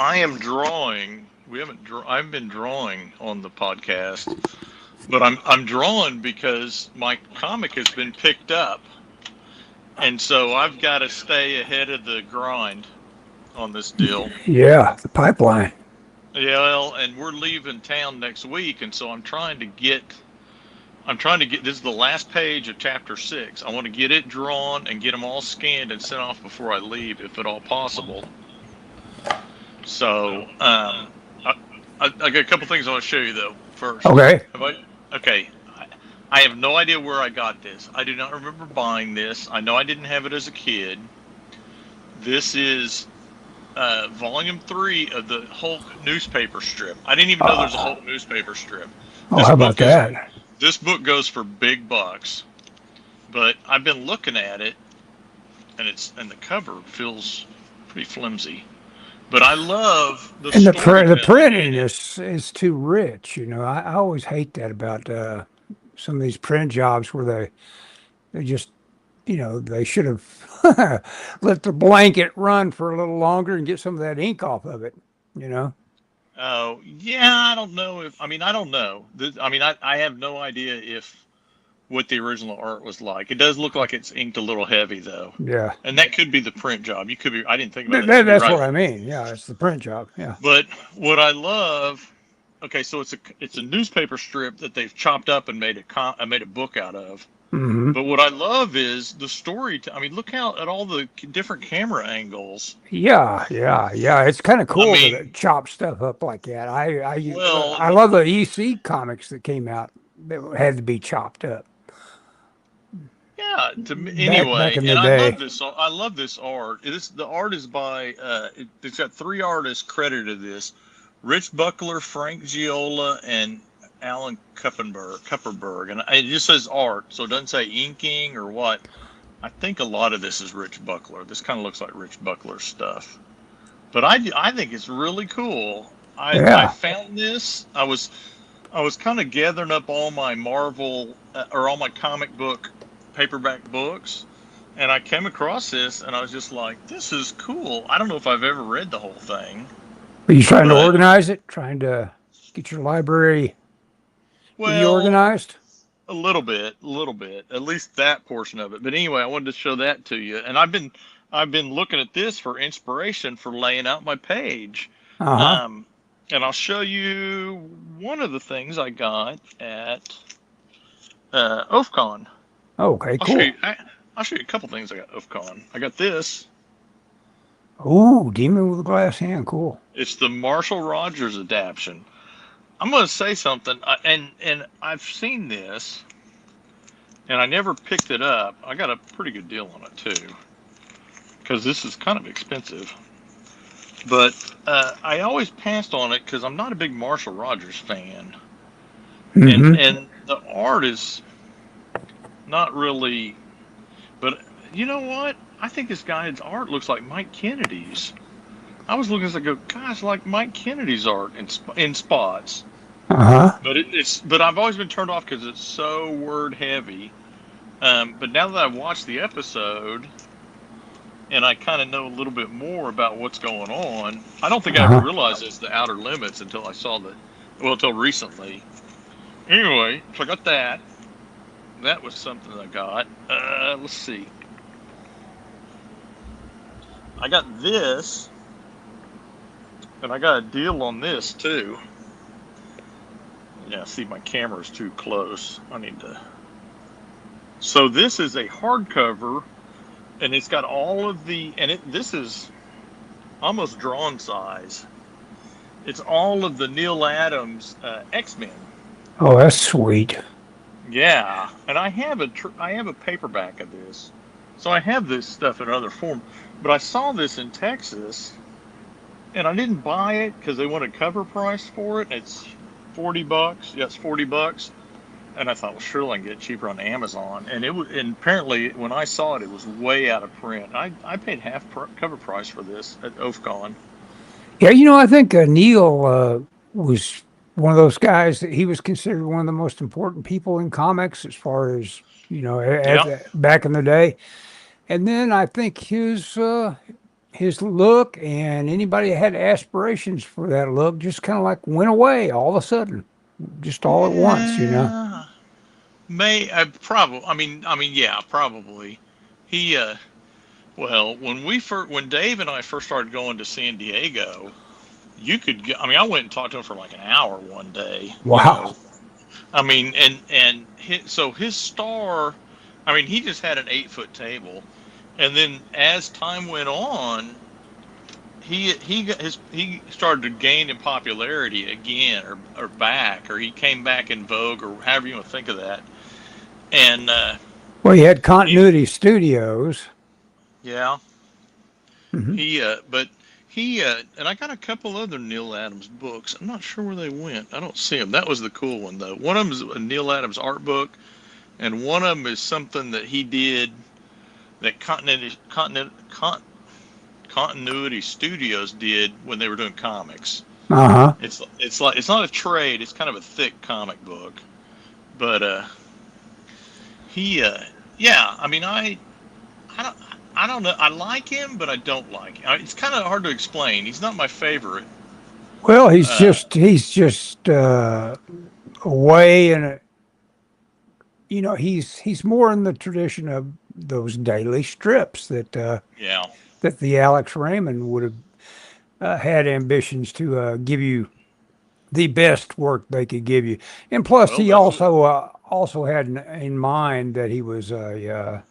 I am drawing. I've been drawing on the podcast, but I'm drawing because my comic has been picked up, and so I've got to stay ahead of the grind on this deal. Yeah, the pipeline. Yeah, well, and we're leaving town next week, and so I'm trying to get. This is the last page of chapter 6. I want to get it drawn and get them all scanned and sent off before I leave, if at all possible. So, I got a couple things I want to show you though. First, Okay. I have no idea where I got this. I do not remember buying this. I know I didn't have it as a kid. This is volume 3 of the Hulk newspaper strip. I didn't even know there's a Hulk newspaper strip. Oh, how about that? This book goes for big bucks, but I've been looking at it, and the cover feels pretty flimsy. But I love the and the printing is too rich. You know, I always hate that about some of these print jobs where they just, you know, they should have let the blanket run for a little longer and get some of that ink off of it. You know. Oh, yeah, I don't know I don't know. I have no idea what the original art was like. It does look like it's inked a little heavy, though. Yeah. And that could be the print job. I didn't think about that. That's what I mean. Yeah, it's the print job. Yeah. But what I love, okay, so it's a newspaper strip that they've chopped up and made a book out of. Mm-hmm. But what I love is the story. Look at all the different camera angles. Yeah. It's kind of cool to chop stuff up like that. I love the EC comics that came out that had to be chopped up. Yeah. Back in the day. I love this art. The art is by. It's got 3 artists credited to this: Rich Buckler, Frank Giola, and Alan Kupperberg, and it just says art, so it doesn't say inking or what. I think a lot of this is Rich Buckler. This kind of looks like Rich Buckler stuff, but I think it's really cool. I found this. I was kind of gathering up all my Marvel or all my comic book paperback books, and I came across this, and I was just like, "This is cool." I don't know if I've ever read the whole thing. Are you trying to organize it? Trying to get your library? Organized? A little bit, at least that portion of it. But anyway, I wanted to show that to you. And I've been looking at this for inspiration for laying out my page. Uh-huh. And I'll show you one of the things I got at OFCON. Okay, cool. I'll show you a couple things I got at OFCON. I got this. Ooh, Demon with a Glass Hand, cool. It's the Marshall Rogers adaptation. I'm going to say something, and I've seen this, and I never picked it up. I got a pretty good deal on it, too, because this is kind of expensive. But I always passed on it because I'm not a big Marshall Rogers fan. Mm-hmm. And the art is not really, but you know what? I think this guy's art looks like Mike Kennedy's. I was looking at it, gosh, like Mike Kennedy's art in spots. Uh-huh. But I've always been turned off because it's so word heavy. But now that I've watched the episode and I kind of know a little bit more about what's going on, I don't think I ever realized it's the Outer Limits until I saw until recently. Anyway, so I got that. That was something I got. Let's see. I got this. And I got a deal on this, too. Yeah, see, my camera's too close. I need to... So this is a hardcover, and it's got all of the... And this is almost drawn size. It's all of the Neil Adams X-Men. Oh, that's sweet. Yeah, and I have a paperback of this. So I have this stuff in another form. But I saw this in Texas... And I didn't buy it because they wanted cover price for it. It's $40. Yeah, it's $40. And I thought, well, surely I can get it cheaper on Amazon. And apparently when I saw it, it was way out of print. I paid half cover price for this at OFCON. Yeah, you know, I think Neil was one of those guys that he was considered one of the most important people in comics as far as, you know, back in the day. And then I think his his look, and anybody that had aspirations for that look just kind of like went away all of a sudden, just all at once, you know. Yeah, probably. Yeah, probably. He, well, when Dave and I first started going to San Diego, you could get. I mean, I went and talked to him for like an hour one day. You Wow. know, I mean, and so his star. I mean, he just had an 8-foot table, and then as time went on, he started to gain in popularity again, or back, or he came back in vogue, or however you want to think of that. And Well, he had he, Continuity Studios. yeah, Hmm. but he and I got a couple other Neil Adams books. I'm not sure where they went. I don't see them. That was the cool one though. One of them is a Neil Adams art book, and one of them is something that he did that Continuity Studios did when they were doing comics. Uh-huh. It's not a trade. It's kind of a thick comic book, but he yeah. I mean, I don't I don't know. I like him, but I don't like him. It's kind of hard to explain. He's not my favorite. Well, Uh, he's just away, and he's more in the tradition of those daily strips yeah. that the Alex Raymond would have had ambitions to give you the best work they could give you. And plus, Well, he that's what. also had in mind that he was a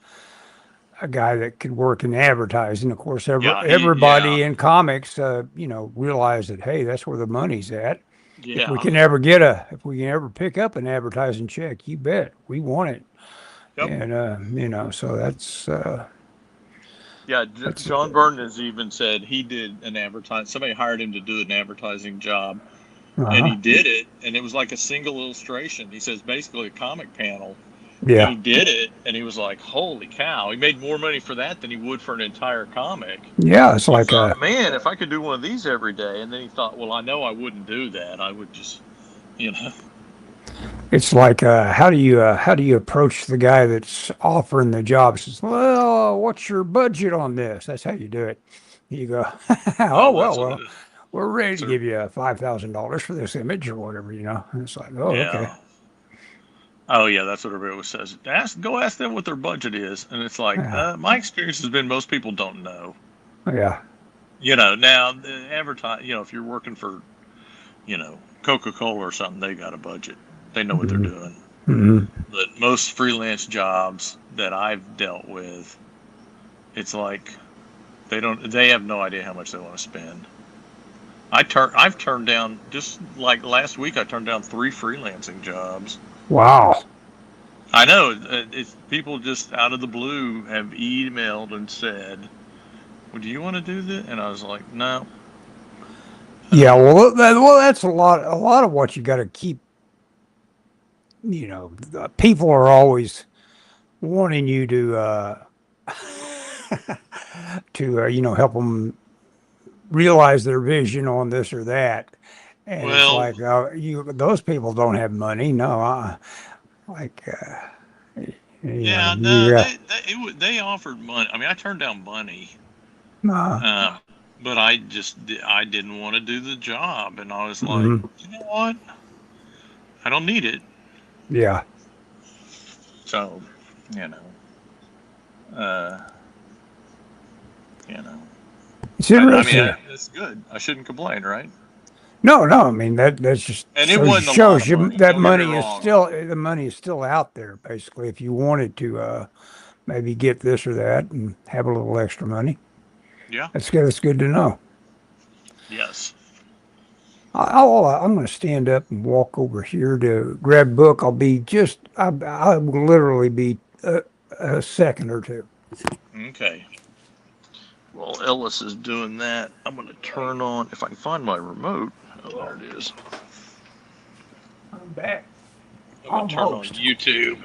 guy that could work in advertising. Of course, Yeah. Yeah. everybody in comics, realized that, hey, that's where the money's at. Yeah. If we can ever pick up an advertising check, you bet we want it. Yep. And so Yeah. that's John Byrne has even said he did an advertise. Somebody hired him to do an advertising job, and uh-huh. he did it, and it was like a single illustration. He says basically a comic panel, and Yeah. he did it, and he was like, "Holy cow!" He made more money for that than he would for an entire comic. Yeah, it's He like thought, man, if I could do one of these every day, and then he thought, well, I know I wouldn't do that. I would just, you know, how do you approach the guy that's offering the job? Says, well, what's your budget on this? That's how you do it. You go, oh oh, well, that's what it well, is. we're ready to So, give you $5,000 for this image or whatever, And it's like, oh, okay. yeah. Oh, yeah, that's what everybody always says. Go ask them what their budget is, and it's like, Yeah, my experience has been most people don't know. yeah. Now the advertise. If you're working for, Coca-Cola or something, they got a budget. They know what they're Hmm. doing. Hmm. But most freelance jobs that I've dealt with, it's like they have no idea how much they want to spend. I've turned down, just like last week, I turned down 3 freelancing jobs. Wow. I know it's people just out of the blue have emailed and said, "Well, do you want to do this?" And I was like, "No, I Yeah. don't." Well, that's a lot of what you got to keep. People are always wanting you to help them realize their vision on this or that. And it's Well, like, those people don't have money. No, like, yeah, no, you they offered money. I mean, I turned down money, uh, um, but I didn't want to do the job, and I was like, mhm. you know what? I don't need it. Yeah. So, you know, uh, you know, It's I mean, interesting. that's good. I shouldn't complain, right? No, no, I mean that's just And it wasn't a lot of money. that Don't get me money is wrong. still the money is still out there basically if you wanted to maybe get this or that and have a little extra money. Yeah. That's good. That's good to know. Yes. I'm going to stand up and walk over here to grab a book. I will literally be a second or two. Okay. Well, Ellis is doing that. I'm going to turn on, if I can find my remote. Oh, there it is. I'm back. I'm going to turn on Almost. YouTube.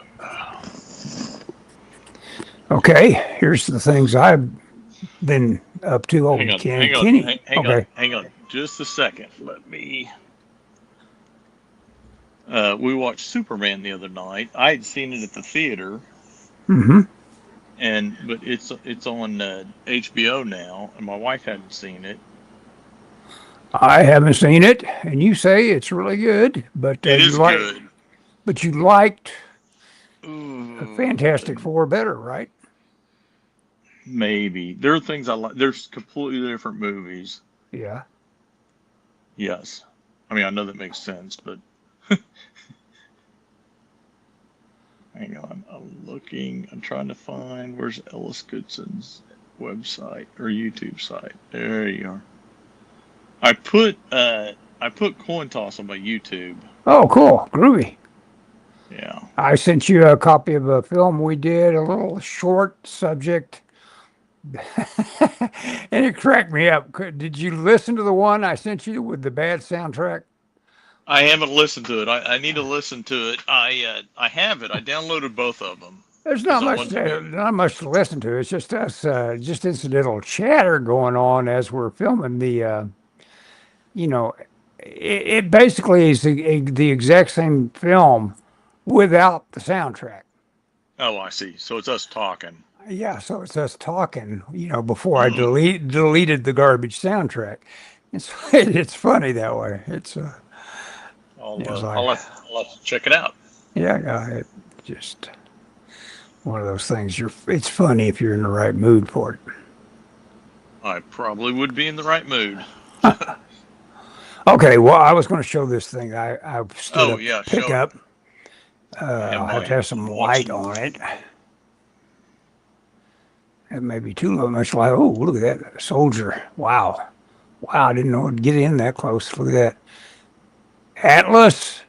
Okay, here's the things I've been up to. Oh, Hang on, Kenny. Okay. hang on just a second. Let me. We watched Superman the other night. I had seen it at the theater, Mm-hmm. but it's on HBO now, and my wife hadn't seen it. I haven't seen it, and you say it's really good, but It is good. you liked Ooh, Fantastic Four better, right? maybe there are things I like. There's completely different movies. Yeah. Yes, I mean I know that makes sense, but hang on, I'm looking. I'm trying to find where's Ellis Goodson's website or YouTube site. There you are. I put coin toss on my YouTube. Oh, cool, groovy. Yeah. I sent you a copy of a film we did, a little short subject, and it cracked me up. Did you listen to the one I sent you with the bad soundtrack? I haven't listened to it. I need to listen to it. I have it. I downloaded both of them There's because I wanted to go. not much to listen to. It's just us, just incidental chatter going on as we're filming the. You know, it basically is the exact same film without the soundtrack. Oh, I see. So it's us talking. Yeah, so it's us talking. Before I Mm. deleted the garbage soundtrack. It's funny that way. It's like I'll have to check it out. yeah, it just one of those things. It's funny if you're in the right mood for it. I probably would be in the right mood. Okay, well, I was going to show this thing. I stood Oh up to yeah, pick show it. up. I'll have to have some I'm light watching. on it. It may be too much light. Oh, look at that soldier! Wow, wow! I didn't know it'd get in that close. Look at that. Atlas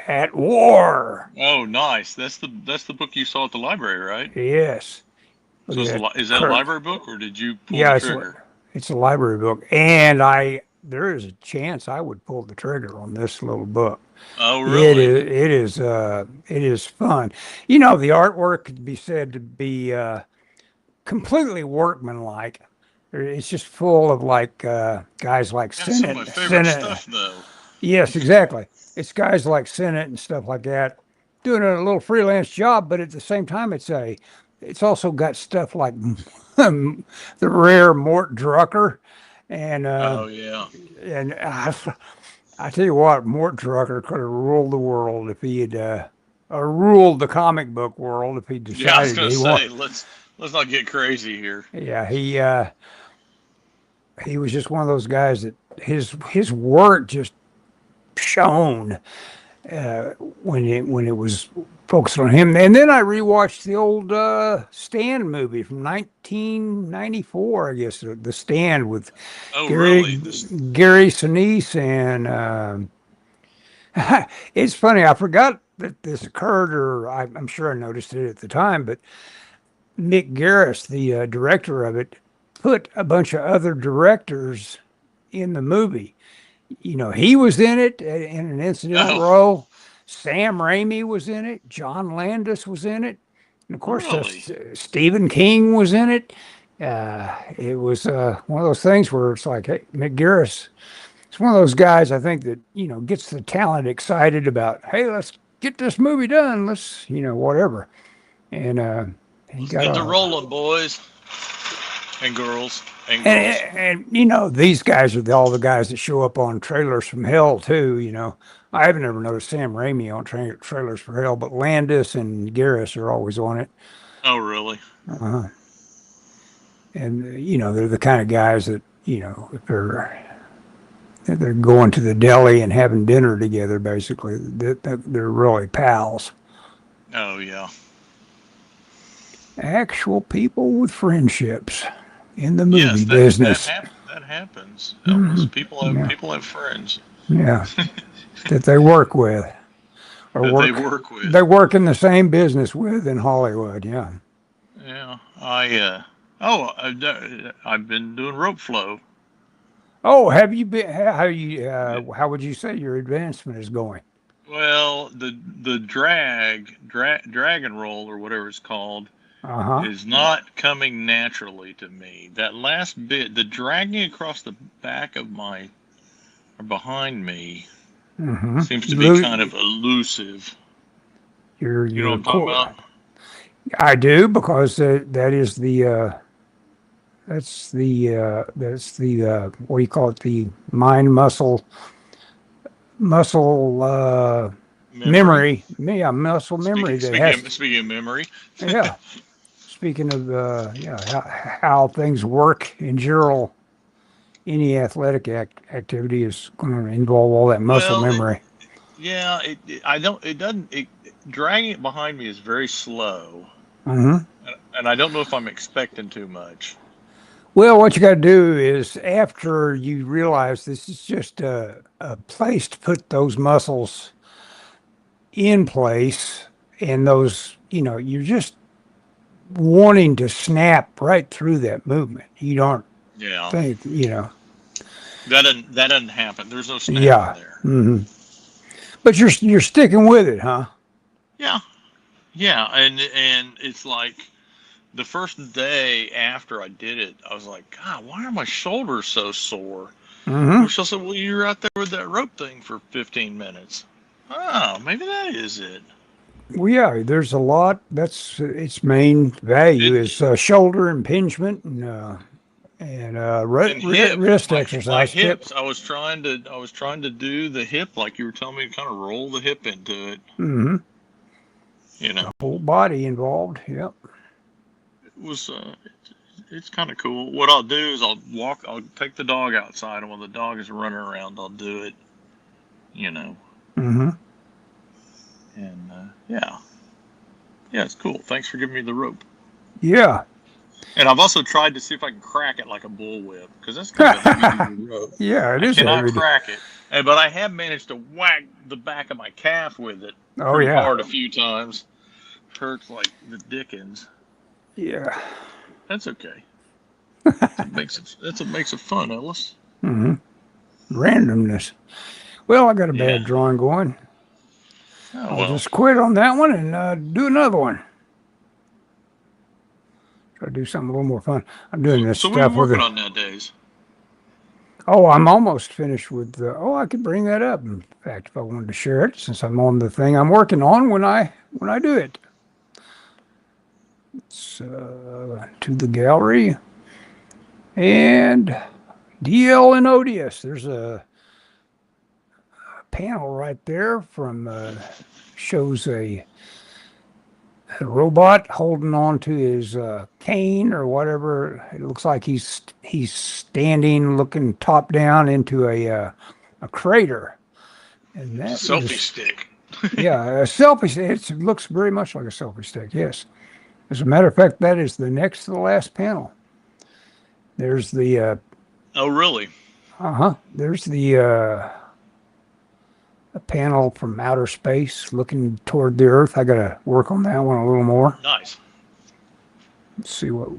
at War. Oh, nice. That's the book you saw at the library, right? Yes. Look So at that. is that a library book or did you pull the Yeah, trigger? it's a library book, and there is a chance I would pull the trigger on this little book. Oh, really? It is fun. The artwork could be said to be completely workmanlike. It's just full of like guys like That's some of my favorite Senate. stuff, though. Yes, exactly. It's guys like Senate and stuff like that doing a little freelance job, but at the same time, it's also got stuff like the rare Mort Drucker, and Oh, yeah. I tell you what, Mort Drucker could have ruled the world if he had ruled the comic book world if he Yeah, I was decided gonna he wanted. say let's not get crazy here. Yeah, he was just one of those guys that his work just shone uh, when it was focused on him. And then I rewatched the old Stand movie from 1994, I guess, The Stand with Oh, Gary really? Gary Sinise and it's funny. I forgot that this occurred, or I'm sure I noticed it at the time, but Mick Garris, the director of it, put a bunch of other directors in the movie. He was in it in an incidental Oh, role. Sam Raimi was in it. John Landis was in it. And of course, really? Stephen King was in it. It was one of those things where it's like, hey, Mick Garris, it's one of those guys I think that, gets the talent excited about, hey, let's get this movie done. Let's, whatever. And he Let's got get to a rolling, boys and girls and girls. and these guys are all the guys that show up on Trailers from Hell too. I haven't ever noticed Sam Raimi on Trailers for Hell, but Landis and Garris are always on it. Oh, really? uh And they're the kind of guys that if they're going to the deli and having dinner together, basically, they're really pals. Oh, yeah. Actual people with friendships in the Yes, movie business. that happens. Hmm. Elvis, Yeah, people have friends yeah, that they work with. Or that they work they with. work in the same business with in Hollywood. Yeah. Yeah, I've been doing rope flow. Oh, have you been? How would you say your advancement is going? Well, the drag and roll or whatever it's called Uh huh. is not coming naturally to me. That last bit, the dragging across the back of my or behind me Mm-hmm. seems to be kind of elusive. You know what Your I'm talking core. about? I do because that is that's the what do you call it? The mind muscle Memory. memory. Yeah, muscle memory that has. Speaking of memory. Yeah. Speaking of how things work in general, any athletic activity is going to involve all that muscle Well, memory. yeah, I don't. It doesn't. Dragging it behind me is very slow, Hmm. and I don't know if I'm expecting too much. Well, what you got to do is after you realize this is just a place to put those muscles in place, and those, you're just wanting to snap right through that movement. You don't Yeah, think, that doesn't happen. There's no snapping yeah. there. Hmm. But you're sticking with it, huh? Yeah, yeah, and it's like the first day after I did it, I was like, God, why are my shoulders so sore? Hmm. Michelle said, well, you were out there with that rope thing for 15 minutes. Oh, maybe that is it. Well, yeah, there's a lot. That's its main value It is shoulder impingement and and hip, wrist my exercise tip. hips. I was trying to do the hip like you were telling me to kind of roll the hip into it. Hmm. You know, Whole body involved. Yep. it was it's kind of cool. What I'll do is I'll take the dog outside, and when the dog is running around, I'll do it. You know, Hmm. and yeah, yeah, it's cool. Thanks for giving me the rope. Yeah. And I've also tried to see if I can crack it like a bullwhip because that's kind of a heavy duty rope. Yeah, it I is cannot heavy. crack it, but I have managed to whack the back of my calf with it Oh pretty yeah. hard a few times. Hurts like the dickens. Yeah. That's okay. That's what makes it fun, Ellis. Hmm. Randomness. Well, I got a Yeah. bad drawing going. Oh I'll well. just quit on that one and do another one. Try to do something a little more fun. I'm doing this So what are you stuff with working a. on nowadays? Oh, I'm almost finished with the. Oh, I could bring that up. In fact, if I wanted to share it, since I'm on the thing I'm working on when I do it. It's to the gallery and DL and Odious. There's a panel right there from shows a robot holding on to his cane or whatever. It looks like he's standing, looking top down into a crater, and that Selfie is stick. yeah, a selfie stick. It looks very much like a selfie stick. Yes, as a matter of fact, that is the next to the last panel. There's the Oh really? there's the a panel from outer space looking toward the Earth. I got to work on that one a little more. Nice. Let's see what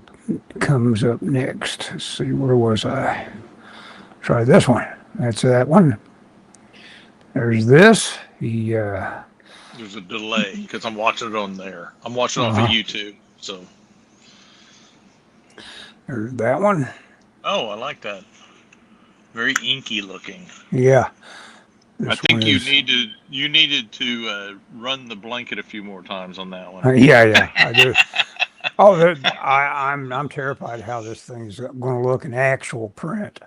comes up next. Let's see, where was I? Try this one. That's that one. There's this. There's a delay because I'm watching it on there. I'm watching off of Uh-huh. YouTube. So. There's that one. Oh, I like that. Very inky looking. Yeah. I This one think is. you needed to run the blanket a few more times on that one. Yeah, I do. Oh, I'm terrified how this thing's going to look in actual print.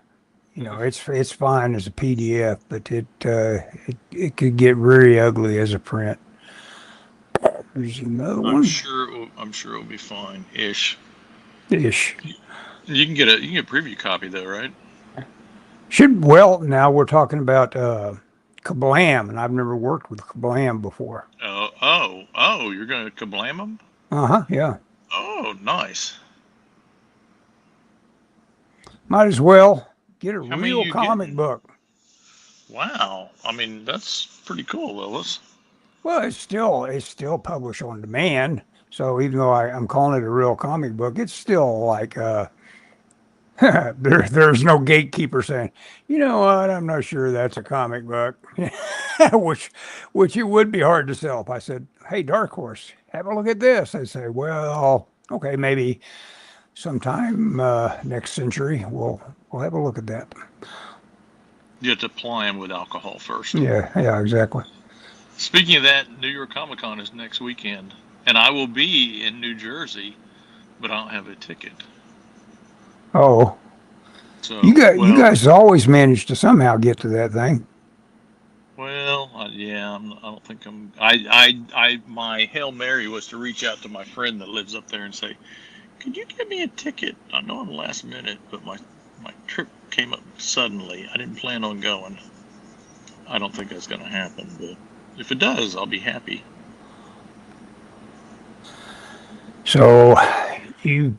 It's fine as a PDF, but it could get very ugly as a print. There's another one. I'm sure it'll be fine ish. Ish. You can get a preview copy though, right? Well, now we're talking about Kablam, and I've never worked with Kablam before. Oh! You're gonna kablam them? Yeah. Oh, nice. Might as well get a How many real you comic getting? book. Wow. I mean, that's pretty cool, Ellis. Well, it's still published on demand. So even though I'm calling it a real comic book, it's still like there's no gatekeeper saying, you know what, I'm not sure that's a comic book, which it would be hard to sell. If I said, hey, Dark Horse, have a look at this, I'd say, well, okay, maybe sometime next century we'll have a look at that. You have to apply them with alcohol first. Yeah, exactly. Speaking of that, New York Comic Con is next weekend. and I will be in New Jersey, but I don't have a ticket. Oh, So, you well, guys always manage to somehow get to that thing. yeah, I don't think my Hail Mary was to reach out to my friend that lives up there and say, could you get me a ticket? I know I'm last minute, but my trip came up suddenly. I didn't plan on going. I don't think that's going to happen, but if it does, I'll be happy. So you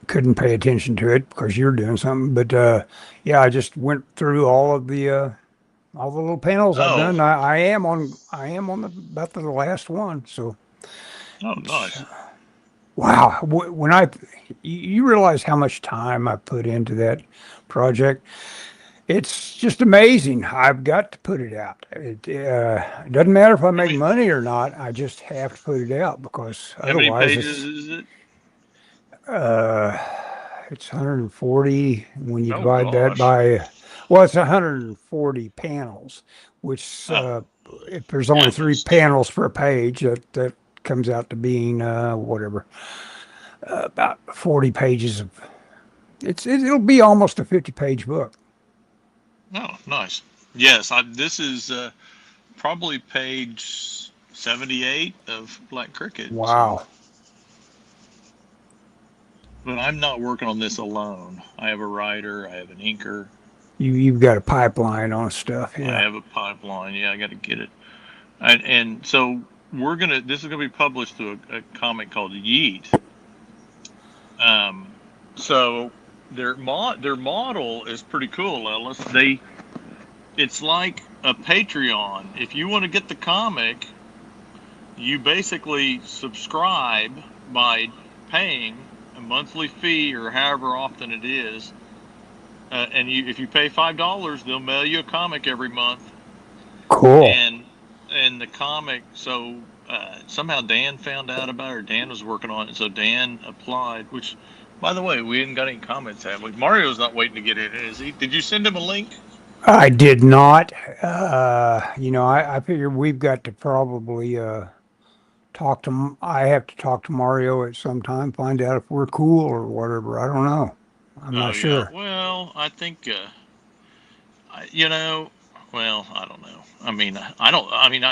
couldn't pay attention to it because you're doing something. But yeah, I just went through all the little panels I've Oh, done. I am on about the last one. So oh, it's nice. wow. When you realize how much time I put into that project, it's just amazing. I've got to put it out. It doesn't matter if I How make many, money or not. I just have to put it out because how many otherwise pages is it? uh, it's 140 when you Oh, divide that gosh. by, well, it's 140 panels, which Oh, if there's yeah, only but three still. panels per page, that comes out to being whatever, about 40 pages of. It'll be almost a 50-page book. Oh, nice. Yes, this is probably page 78 of Black Cricket. So, Wow. but I'm not working on this alone. I have a writer, I have an inker, You've got a pipeline on stuff, I yeah. have a pipeline. Yeah, I got to get it. And so this is gonna be published through a comic called Yeet. Um, so their model is pretty cool, Ellis. It's like a Patreon. If you want to get the comic, you basically subscribe by paying a monthly fee or however often it is, and if you pay $5, they'll mail you a comic every month, Cool. and the comic. So somehow Dan found out about it, or Dan was working on it, so Dan applied. Which, by the way, we didn't got any comments, have we? Mario's not waiting to get in, is he? Did you send him a link? I did not. I figure we've got to probably I have to talk to Mario at some time, find out if we're cool or whatever. I don't know. I'm Oh not yeah. sure. Well, I think you know. Well, I don't know. I mean, I don't. I mean,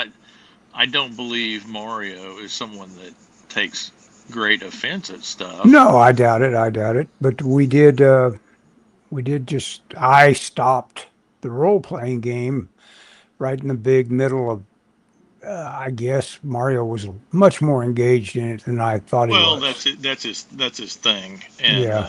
I don't believe Mario is someone that takes great offense at stuff. No, I doubt it. I doubt it. But we did just, I stopped the role playing game right in the big middle of, I guess Mario was much more engaged in it than I thought he Well, was. that's it. That's his thing, and Yeah.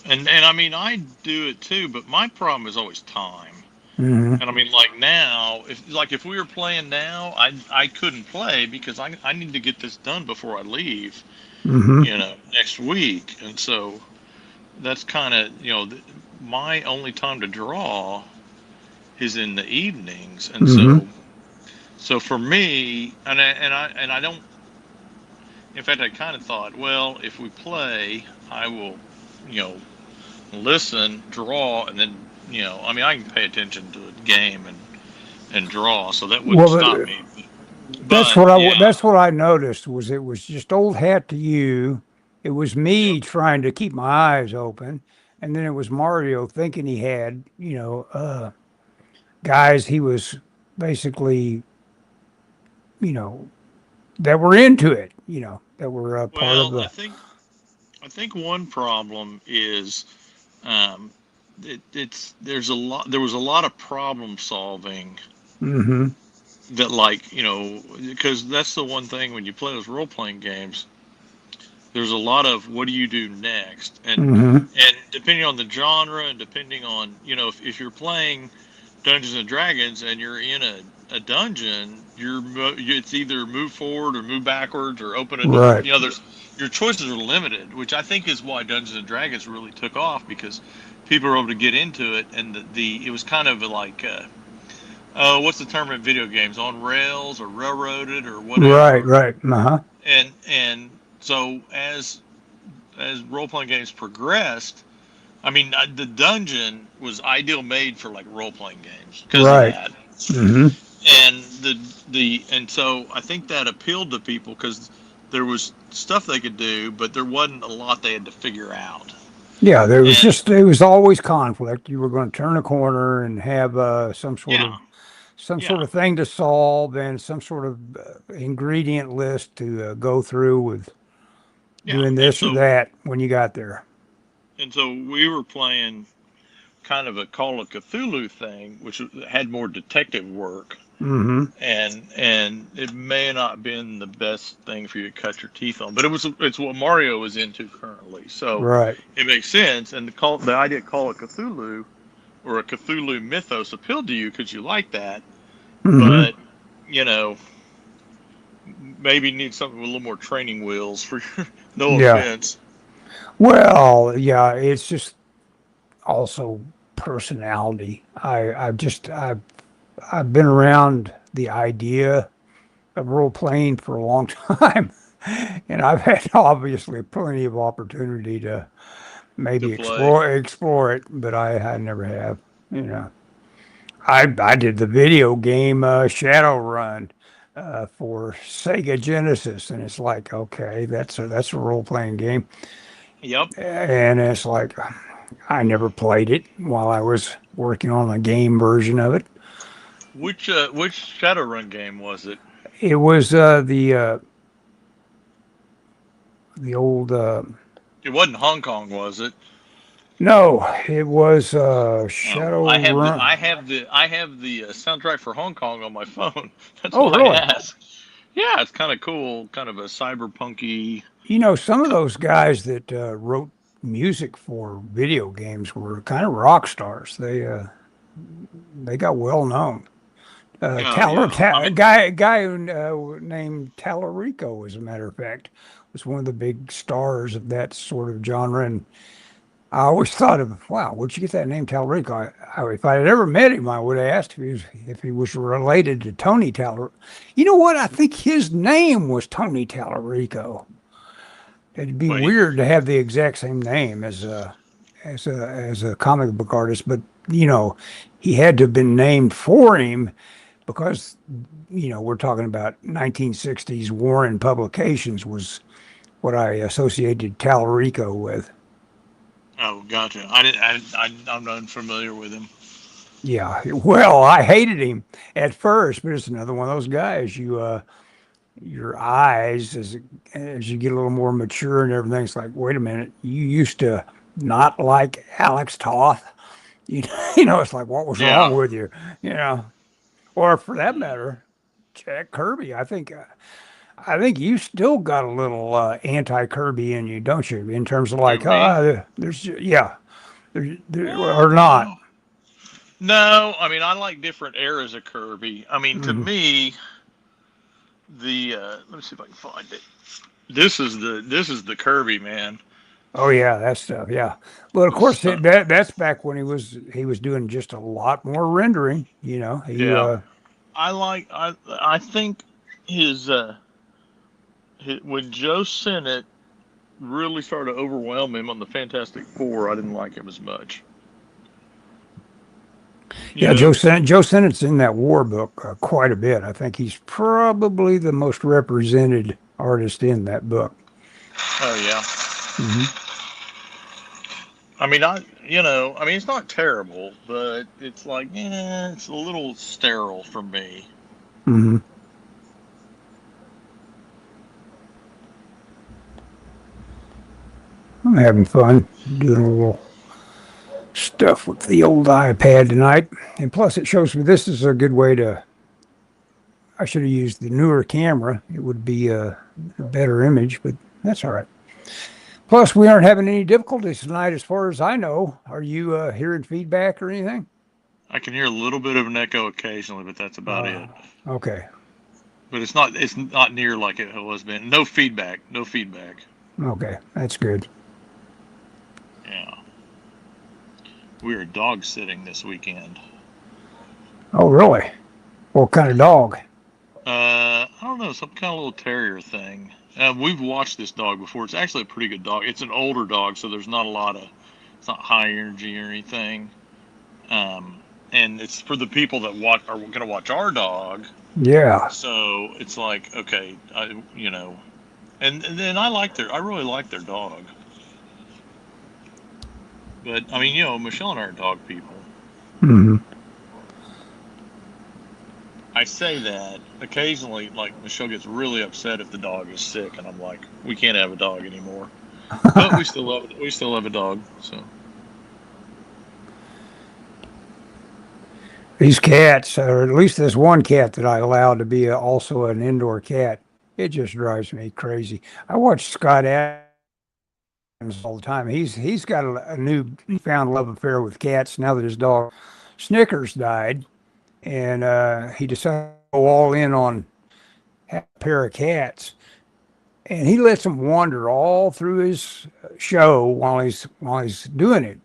and I mean, I do it too, but my problem is always time. Hmm. And I mean, like now, if we were playing now, I couldn't play because I need to get this done before I leave, Hmm. next week, and so that's kind of my only time to draw is in the evenings, and Hmm. so for me, and I don't. In fact, I kind of thought, well, if we play, I will, you know, listen, draw, and then I mean, I can pay attention to the game and draw, so that wouldn't Well, stop me. But yeah, that's what I noticed was it was just old hat to you. It was yep. me trying to keep my eyes open, and then it was Mario thinking he had, guys he was basically, you know, that were into it, that were part of Well, the. I think one problem is um, there's a lot there was a lot of problem solving Mm-hmm. that, because that's the one thing when you play those role playing games, there's a lot of what do you do next, Mm-hmm. and depending on the genre and depending on if you're playing Dungeons and Dragons and you're in a dungeon, it's either move forward or move backwards or open a door. Right. There's your choices are limited, which I think is why Dungeons and Dragons really took off because people were able to get into it, and it was kind of like what's the term in video games, on rails or railroaded or Right. whatever, Right. Uh-huh. and so as role playing games progressed, I mean, the dungeon was ideal made for like role playing games because of Right. that. Mm-hmm. And and so I think that appealed to people because there was stuff they could do, but there wasn't a lot they had to figure out. Yeah, there was always conflict. You were going to turn a corner and have some sort of thing to solve and some sort of ingredient list to go through with doing this or that when you got there. And so we were playing kind of a Call of Cthulhu thing, which had more detective work. Mm-hmm. And it may not have been the best thing for you to cut your teeth on, but it's what Mario is into currently, so it makes sense. And the idea of Call of Cthulhu or a Cthulhu mythos appealed to you because you like that, but maybe need something with a little more training wheels for your, no offense. Well, yeah, it's just also personality. I've been around the idea of role playing for a long time, and I've had obviously plenty of opportunity to maybe explore it, but I never have. I did the video game Shadowrun for Sega Genesis, and it's like, okay, that's a role playing game. Yep. And it's like, I never played it while I was working on the game version of it. Which Shadowrun game was it? It was the old. It wasn't Hong Kong, was it? No, it was Shadowrun. I have the soundtrack for Hong Kong on my phone. That's why really? I asked. Yeah, it's kind of cool, kind of a cyberpunky. Some of those guys that wrote music for video games were kind of rock stars. They got well known. A guy who named Tallarico, as a matter of fact, was one of the big stars of that sort of genre. And I always thought of, wow, where'd you get that name, Tallarico? If I had ever met him, I would have asked if he was related to Tony Tallarico. You know what? I think his name was Tony Tallarico. It'd be weird to have the exact same name as a comic book artist, but he had to have been named for him because we're talking about 1960s Warren Publications was what I associated Tallarico with. Oh, gotcha. I'm not familiar with him. Yeah, well, I hated him at first, but it's another one of those guys. Your eyes as you get a little more mature and everything, it's like, wait a minute, you used to not like Alex Toth. It's like, what was wrong with you? Or for that matter, Jack Kirby. I think you still got a little anti-Kirby in you, don't you? In terms of like, or not. No, I mean, I like different eras of Kirby. I mean, to me, let me see if I can find it. This is the Kirby, man. Oh yeah, that stuff. Yeah, but of course that's back when he was doing just a lot more rendering. I think his when Joe Sennett really started to overwhelm him on the Fantastic Four, I didn't like him as much. Joe Sennett's in that War book quite a bit. I think he's probably the most represented artist in that book. Oh yeah. Mm-hmm. I mean, it's not terrible, but it's like, it's a little sterile for me. Mm-hmm. I'm having fun doing a little stuff with the old iPad tonight. And plus it shows me this is a good way I should have used the newer camera. It would be a better image, but that's all right. Plus, we aren't having any difficulties tonight as far as I know. Are you hearing feedback or anything? I can hear a little bit of an echo occasionally, but that's about it. Okay. But it's not near like it was been. No feedback. Okay, that's good. Yeah. We were dog sitting this weekend. Oh, really? What kind of dog? I don't know, some kind of little terrier thing. We've watched this dog before. It's actually a pretty good dog. It's an older dog, so there's not it's not high energy or anything. and it's for the people that are going to watch our dog. Yeah. So it's like, okay, and then I really like their dog. But I mean, Michelle and I are dog people. Mm-hmm. I say that occasionally, like Michelle gets really upset if the dog is sick, and I'm like, we can't have a dog anymore. But we still love a dog. So These cats, or at least this one cat that I allowed to be also an indoor cat, it just drives me crazy. I watch Scott Adams all the time. He's got a newfound love affair with cats now that his dog Snickers died, and he decided to go all in on a pair of cats, and he lets them wander all through his show while he's doing it.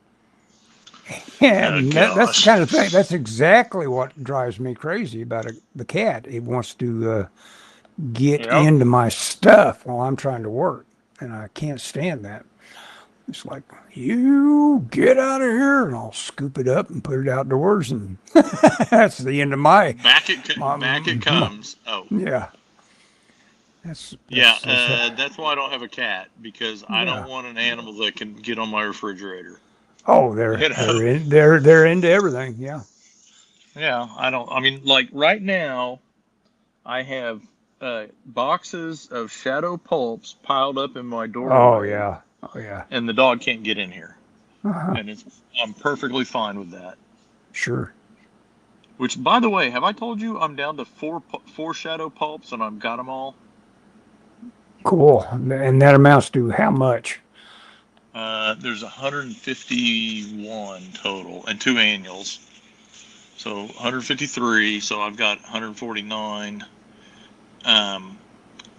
And that's the kind of thing. That's exactly what drives me crazy about the cat. It wants to get into my stuff while I'm trying to work, and I can't stand that. It's like, you get out of here, and I'll scoop it up and put it outdoors, and that's the end of my. Back it comes. Yeah. That's why I don't have a cat, because I don't want an animal that can get on my refrigerator. Oh, they're into everything. Yeah. Yeah, I mean, like right now, I have boxes of shadow pulps piled up in my doorway. Oh yeah. And the dog can't get in here, and I'm perfectly fine with that. Sure. Which, by the way, have I told you I'm down to four shadow pulps and I've got them all? Cool. And that amounts to how much? There's 151 total and 2 annuals. So 153, so I've got 149.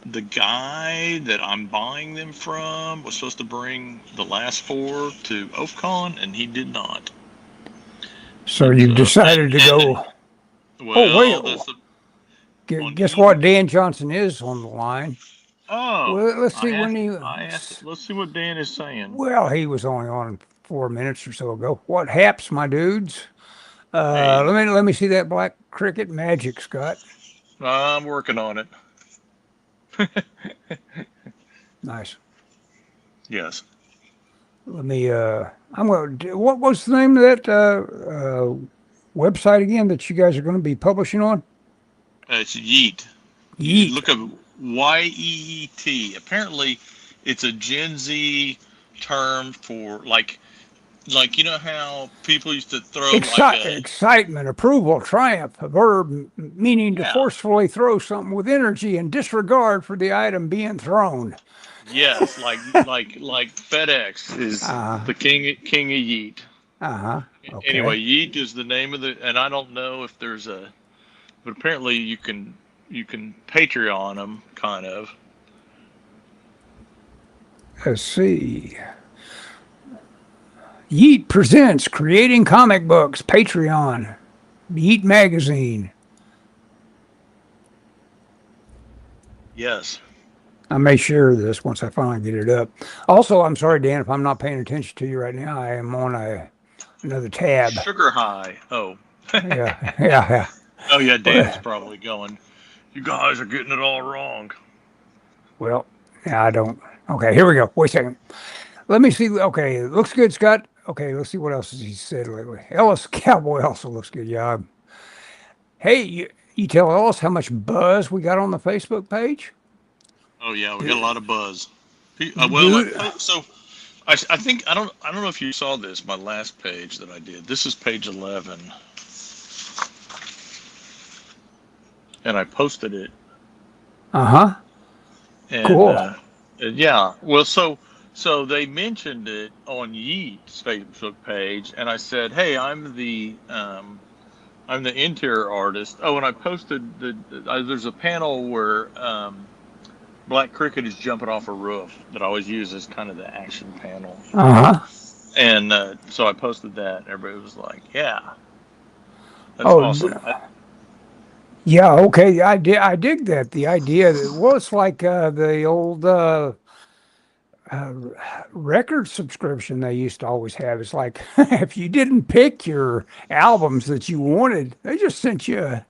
The guy that I'm buying them from was supposed to bring the last 4 to OFCON, and he did not. So you decided to go... Well, guess what Dan Johnson is on the line. Oh, well, let's see let's see what Dan is saying. Well, he was only on 4 minutes or so ago. What haps, my dudes? Let me see that black cricket magic, Scott. I'm working on it. Nice. Yes. Let me. What was the name of that website again that you guys are going to be publishing on? It's Yeet. Yeet. Look up YEET. Apparently, it's a Gen Z term for like how people used to throw excitement, approval, triumph, a verb meaning to forcefully throw something with energy and disregard for the item being thrown. Yes, like FedEx is the king of Yeet. Okay. Anyway, Yeet is the name of and I don't know if there's but apparently you can Patreon them, kind of. Let's see. Yeet presents Creating Comic Books, Patreon, Yeet Magazine. Yes. I may share this once I finally get it up. Also, I'm sorry, Dan, if I'm not paying attention to you right now. I am on another tab. Sugar high. Oh. Yeah. Oh, yeah, Dan's probably going, you guys are getting it all wrong. Well, I don't. Okay, here we go. Wait a second. Let me see. Okay, it looks good, Scott. Okay, let's see what else has he said lately. Ellis Cowboy also looks good. Yeah. Hey, you tell Ellis how much buzz we got on the Facebook page? Oh yeah, we got a lot of buzz. I think I don't know if you saw this. My last page that I did. This is page 11, and I posted it. Cool. Yeah. Well, so they mentioned it on Yeet's Facebook page, and I said, "Hey, I'm the interior artist." Oh, and I posted there's a panel where Black Cricket is jumping off a roof that I always use as kind of the action panel. And so I posted that. Everybody was like, "Yeah, that's awesome." Yeah. Okay. I dig that. The idea that it's like the old. record subscription they used to always have. It's like if you didn't pick your albums that you wanted, they just sent you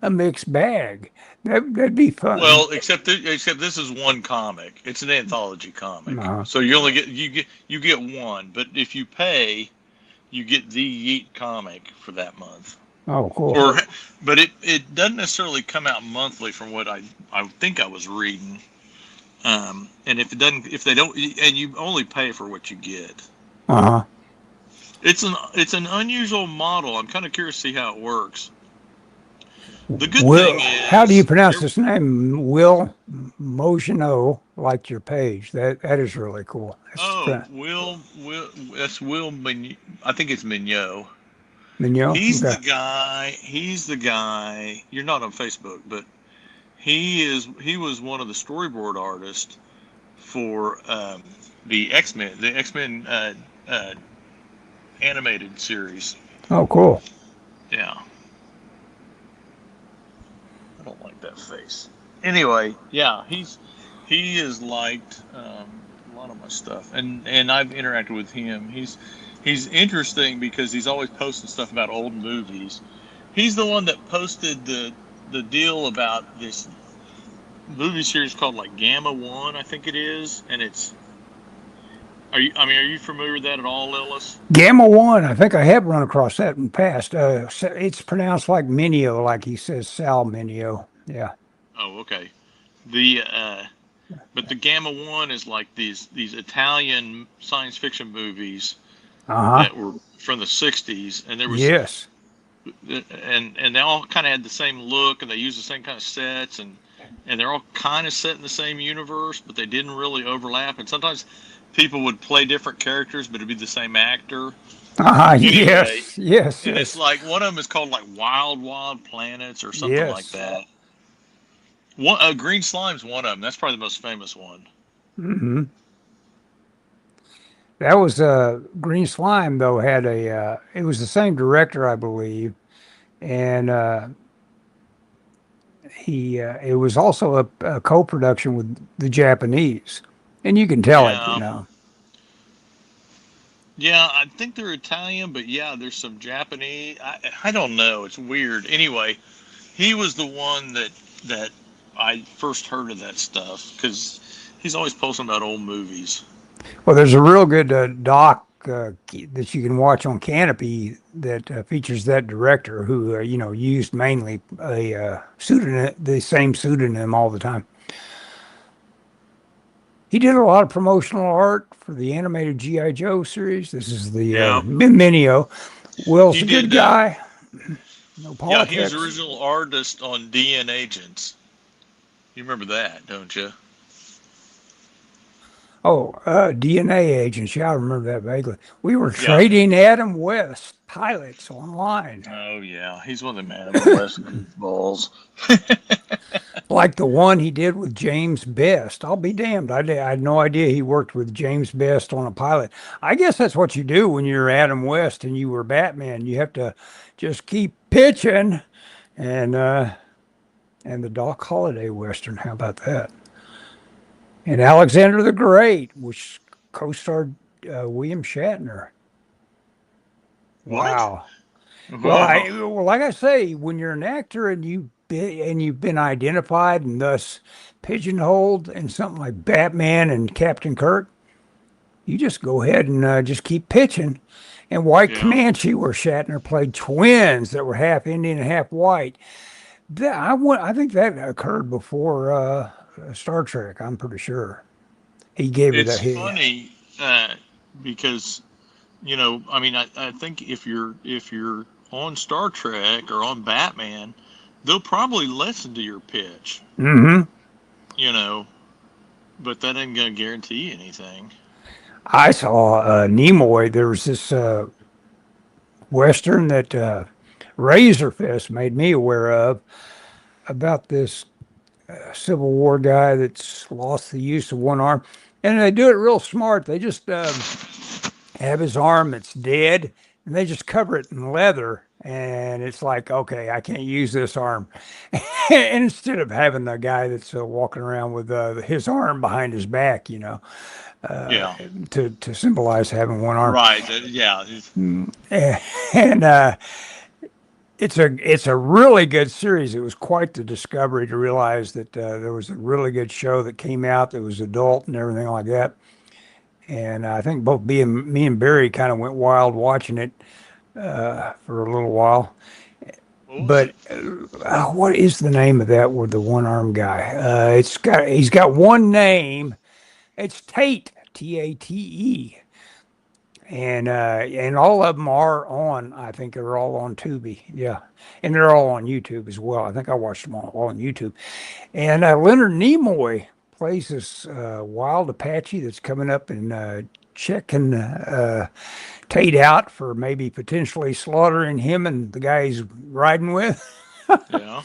a mixed bag. That'd be fun. Well, except this is one comic. It's an anthology comic, so you only get one. But if you pay, you get the Yeet comic for that month. Oh, cool. But it doesn't necessarily come out monthly, from what I think I was reading. And if they don't, and you only pay for what you get. It's an unusual model. I'm kind of curious to see how it works. The good thing is, how do you pronounce this name? Will Mogino liked your page. That is really cool. Will. That's Will Mignot. I think it's Mignot. Mignot. He's the guy. You're not on Facebook, but he was one of the storyboard artists for the X-Men animated series. Oh, cool. Yeah. I don't like that face. Anyway, yeah, he has liked a lot of my stuff, and I've interacted with him. He's interesting because he's always posting stuff about old movies. He's the one that posted the deal about this movie series called like Gamma One, I think it is, and it's. Are you familiar with that at all, Ellis? Gamma One, I think I have run across that in the past. It's pronounced like Minio, like he says Sal Minio. Yeah. Oh, okay. But the Gamma One is like these Italian science fiction movies that were from the '60s, and there was and they all kind of had the same look, and they used the same kind of sets, and they're all kind of set in the same universe, but they didn't really overlap, and sometimes people would play different characters, but it'd be the same actor. Anyway, yes. And it's like one of them is called like Wild Planets or something like that. Green Slime's one of them. That's probably the most famous one. Mm-hmm. That was Green Slime, though, had it was the same director, I believe, and it was also a co-production with the Japanese. And you can tell it, you know. Yeah, I think they're Italian, but yeah, there's some Japanese. I don't know. It's weird. Anyway, he was the one that I first heard of that stuff, because he's always posting about old movies. Well, there's a real good doc that you can watch on Canopy that features that director who, used mainly a pseudonym, the same pseudonym all the time. He did a lot of promotional art for the animated G.I. Joe series. This is the Minio. Will's a good guy. No politics. Yeah, he was the original artist on DN Agents. You remember that, don't you? Oh, DNA Agents. Yeah, I remember that vaguely. We were trading Adam West pilots online. Oh, yeah. He's one of them Adam West balls. Like the one he did with James Best. I'll be damned. I had no idea he worked with James Best on a pilot. I guess that's what you do when you're Adam West and you were Batman. You have to just keep pitching. And the Doc Holliday Western. How about that? And Alexander the Great, which co-starred William Shatner. Wow. Well, like I say, when you're an actor and you've been identified and thus pigeonholed in something like Batman and Captain Kirk, you just go ahead and just keep pitching. And White Comanche, where Shatner played twins that were half Indian and half white. I think that occurred before Star Trek. I'm pretty sure he gave it a hit. It's funny because I think if you're on Star Trek or on Batman, they'll probably listen to your pitch. Mm-hmm. But that ain't gonna guarantee anything. I saw Nimoy. There was this Western that Razor Fist made me aware of about this Civil War guy that's lost the use of one arm. And they do it real smart. They just have his arm that's dead, and they just cover it in leather. And it's like, okay, I can't use this arm. And instead of having the guy that's walking around with his arm behind his back, uh, Yeah. to symbolize having one arm. Right. Yeah. And it's a really good series. It was quite the discovery to realize that there was a really good show that came out that was adult and everything like that. And I think both me and Barry kind of went wild watching it for a little while. What was But it? what is the name of that with the one arm guy? He's got one name. It's Tate, Tate, and all of them are on. I think they're all on Tubi. Yeah, and they're all on YouTube as well. I think I watched them all on YouTube. And Leonard Nimoy plays this wild Apache that's coming up and checking Tate out for maybe potentially slaughtering him and the guy he's riding with. Yeah.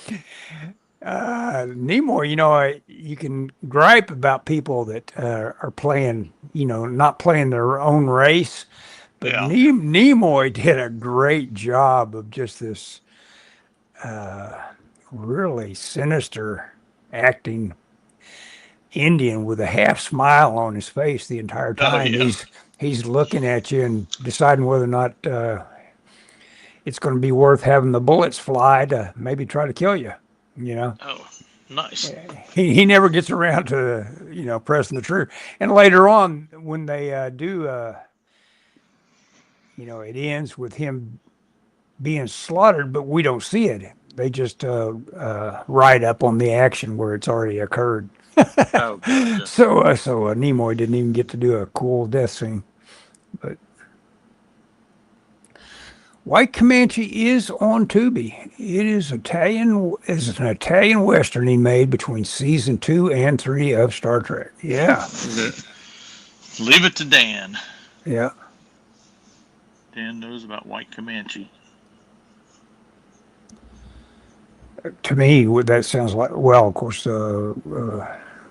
Nimoy, you can gripe about people that are playing, not playing their own race, but Yeah. Nimoy did a great job of just this really sinister acting Indian with a half smile on his face the entire Oh time. yeah. He's looking at you and deciding whether or not it's going to be worth having the bullets fly to maybe try to kill you. You know, Oh, nice. he never gets around to pressing the trigger. And later on, when they do, it ends with him being slaughtered, but we don't see it. They just ride up on the action where it's already occurred. Oh, gotcha. So Nimoy didn't even get to do a cool death scene. But White Comanche is on Tubi. It is an Italian Western he made between season 2 and 3 of Star Trek. Yeah. Leave it to Dan. Yeah. Dan knows about White Comanche. To me, what that sounds like, well, of course,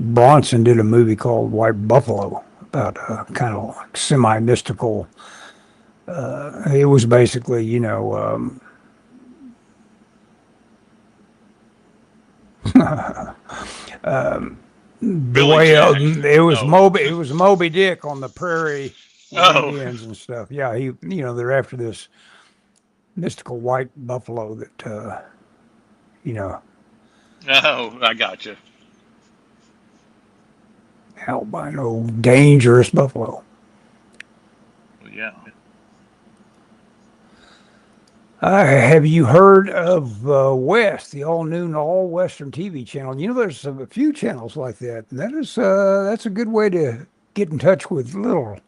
Bronson did a movie called White Buffalo about kind of like semi-mystical. It was basically, the Billy way Jack. it was Moby Dick on the prairie with Indians and stuff. Yeah, they're after this mystical white buffalo that Oh, I gotcha. albino dangerous buffalo. Well, yeah. Have you heard of West, the all-new, all-Western TV channel? There's a few channels like that, and that's a good way to get in touch with little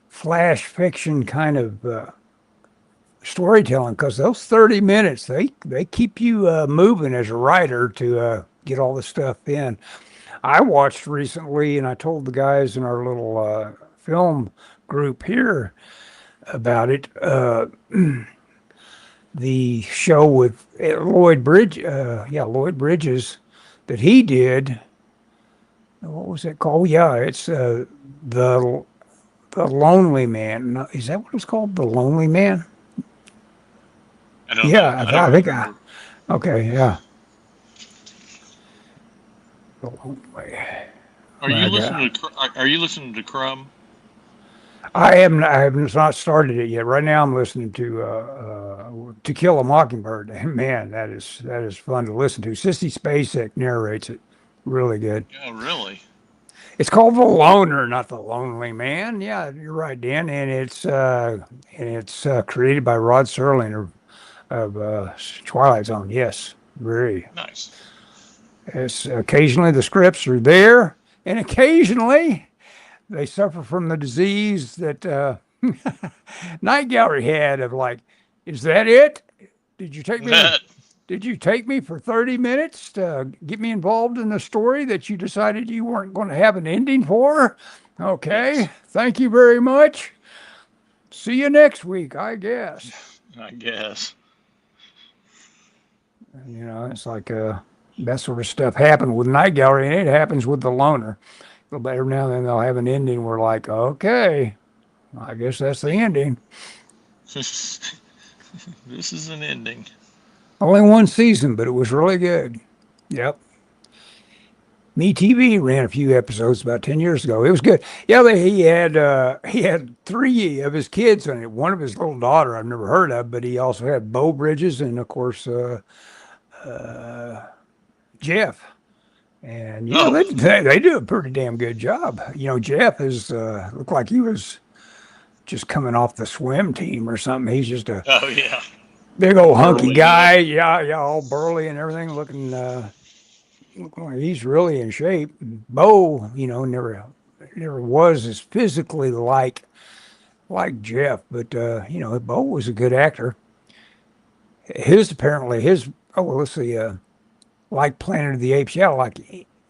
flash fiction kind of storytelling, because those 30 minutes, they keep you moving as a writer to get all the stuff in. I watched recently, and I told the guys in our little film group here about it. The show with Lloyd Bridges that he did. What was it called? Yeah, it's the Lonely Man. Is that what it's called? The Lonely Man? I don't know. I think okay, yeah. The Lonely. Are you listening to Crumb? I have not started it yet. Right now, I'm listening to Kill a Mockingbird. And man, that is fun to listen to. Sissy Spacek narrates it. Really good. Oh, really? It's called The Loner, not The Lonely Man. Yeah, you're right, Dan. And it's created by Rod Serling of Twilight Zone. Yes, very nice. It's occasionally the scripts are there, and occasionally they suffer from the disease that Night Gallery had of like, is that it? Did you take me? Did you take me for 30 minutes to get me involved in a story that you decided you weren't going to have an ending for? Okay, yes. Thank you very much. See you next week, I guess. It's like that sort of stuff happened with Night Gallery, and it happens with The Loner. But every now and then they'll have an ending where like, okay, I guess that's the ending. This is an ending. Only one season, but it was really good. Yep. MeTV ran a few episodes about 10 years ago. It was good. Yeah, he had three of his kids on it. One of his little daughter I've never heard of, but he also had Bo Bridges and of course Jeff. And Oh, they do a pretty damn good job. Jeff is looked like he was just coming off the swim team or something. He's just a oh yeah, big old hunky burly, guy. Yeah, yeah, all burly and everything, looking like he's really in shape. Bo, never was as physically like Jeff, but Bo was a good actor. Oh well, let's see, like Planet of the Apes, yeah, like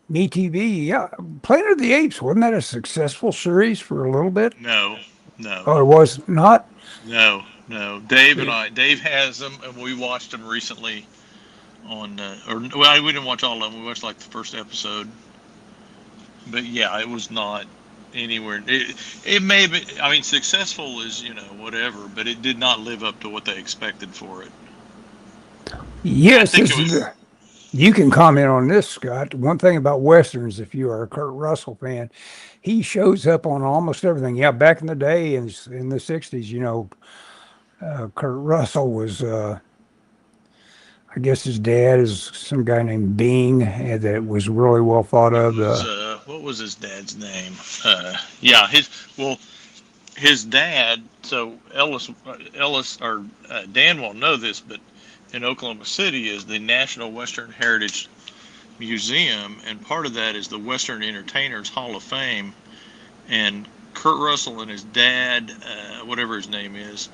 Me TV, yeah, Planet of the Apes, wasn't that a successful series for a little bit? No, no, Oh, it was not. no. Dave has them, and we watched them recently on. Well, we didn't watch all of them. We watched like the first episode, but yeah, it was not anywhere. It may be. I mean, successful is whatever, but it did not live up to what they expected for it. Yes, you can comment on this, Scott. One thing about westerns, if you are a Kurt Russell fan, he shows up on almost everything. Yeah, back in the day, in the '60s, Kurt Russell was. I guess his dad is some guy named Bing, and that was really well thought of. What was his dad's name? Yeah, his dad. So Ellis or Dan won't know this, but in Oklahoma City is the National Western Heritage Museum, and part of that is the Western Entertainers Hall of Fame. And Kurt Russell and his dad, whatever his name is,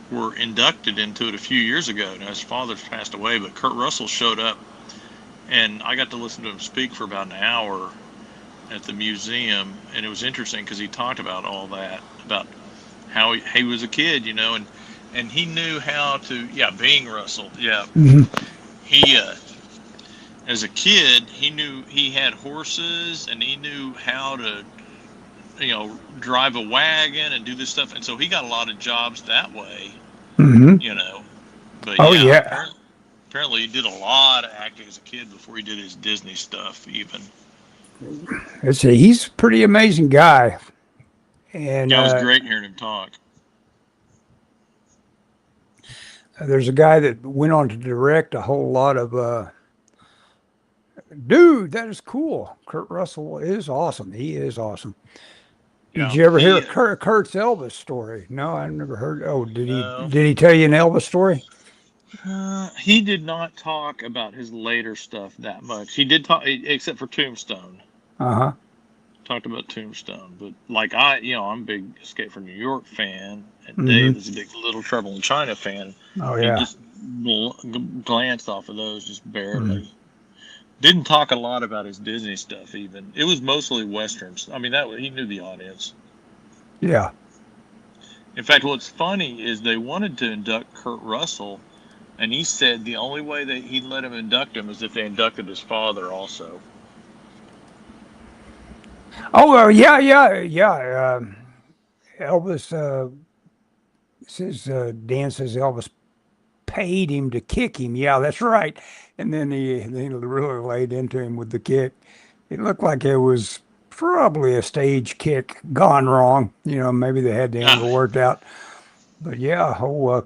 were inducted into it a few years ago. Now his father's passed away, but Kurt Russell showed up, and I got to listen to him speak for about an hour at the museum, and it was interesting because he talked about all that, about how he was a kid, and he knew how to, Bing Russell, Mm-hmm. He as a kid he knew he had horses, and he knew how to drive a wagon and do this stuff, and so he got a lot of jobs that way. Mm-hmm. But apparently he did a lot of acting as a kid before he did his Disney stuff even. He's a pretty amazing guy. And it was great hearing him talk. There's a guy that went on to direct a whole lot of dude, that is cool. Kurt Russell is awesome. He is awesome. Did you ever hear Kurt's Elvis story? No, I've never heard. Oh, did he tell you an Elvis story? He did not talk about his later stuff that much. He did talk, except for Tombstone. Uh-huh. Talked about Tombstone, but like I'm a big Escape from New York fan, and Dave is a big Little Trouble in China fan. Oh yeah. He just glanced off of those just barely. Mm-hmm. Didn't talk a lot about his Disney stuff even. It was mostly westerns. I mean, he knew the audience. Yeah. In fact, what's funny is they wanted to induct Kurt Russell, and he said the only way that he'd let him induct him is if they inducted his father also. Oh, yeah. Elvis says, Dan says Elvis paid him to kick him. Yeah, that's right. And then he really laid into him with the kick. It looked like it was probably a stage kick gone wrong. Maybe they had the angle worked out. But yeah,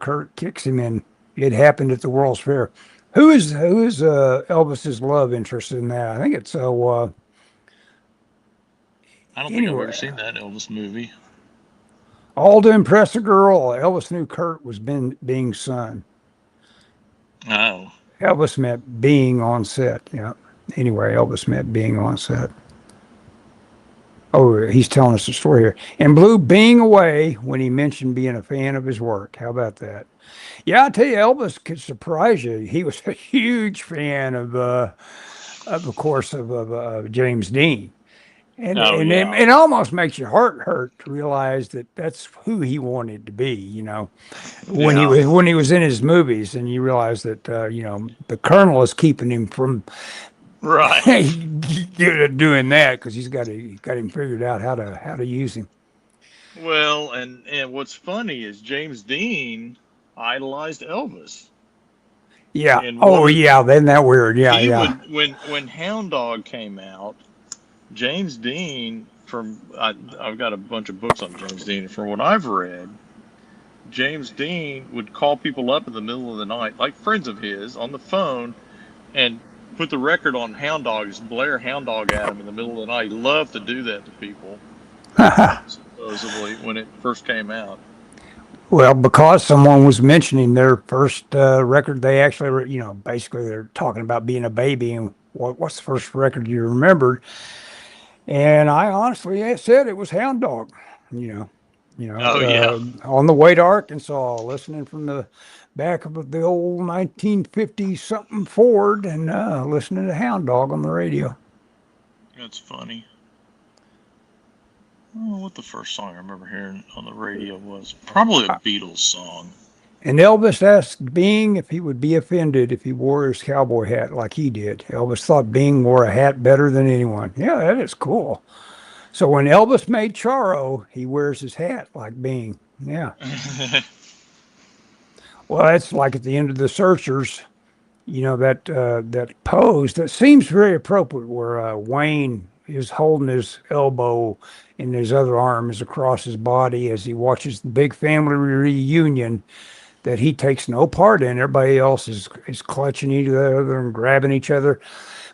Kurt kicks him in. It happened at the World's Fair. Who is Elvis's love interest in that? I think it's I don't think I've ever seen that Elvis movie. All to impress a girl. Elvis knew Kurt was Bing's son. Oh. Elvis met Bing on set. Yeah. Anyway, Elvis met Bing on set. Oh, he's telling us the story here. And blew Bing away when he mentioned being a fan of his work. How about that? Yeah, I tell you, Elvis could surprise you. He was a huge fan of course, of James Dean. And it almost makes your heart hurt to realize that that's who he wanted to be, when he was in his movies, and you realize that the Colonel is keeping him from doing that because he's got him figured out how to use him. Well, and what's funny is James Dean idolized Elvis. Yeah. And Oh, yeah. Then that weird. Yeah, he yeah. would when Hound Dog came out, James Dean I've got a bunch of books on James Dean. From what I've read, James Dean would call people up in the middle of the night, like friends of his, on the phone, and put the record on Hound Dog, just blare Hound Dog at him in the middle of the night. He loved to do that to people, supposedly, when it first came out. Well, because someone was mentioning their first record, they actually, basically they're talking about being a baby and what's the first record you remembered. And I honestly said it was Hound Dog, you know, Oh yeah, on the way to Arkansas, listening from the back of the old 1950 something Ford and listening to Hound Dog on the radio. that's funny. Oh, what the first song I remember hearing on the radio was probably a Beatles song. And Elvis asked Bing if he would be offended if he wore his cowboy hat like he did. Elvis thought Bing wore a hat better than anyone. Yeah, that is cool. So when Elvis made Charo, he wears his hat like Bing. Yeah. Well, that's like at the end of the Searchers, that pose that seems very appropriate where Wayne is holding his elbow and his other arm is across his body as he watches the big family reunion that he takes no part in. Everybody else is clutching each other and grabbing each other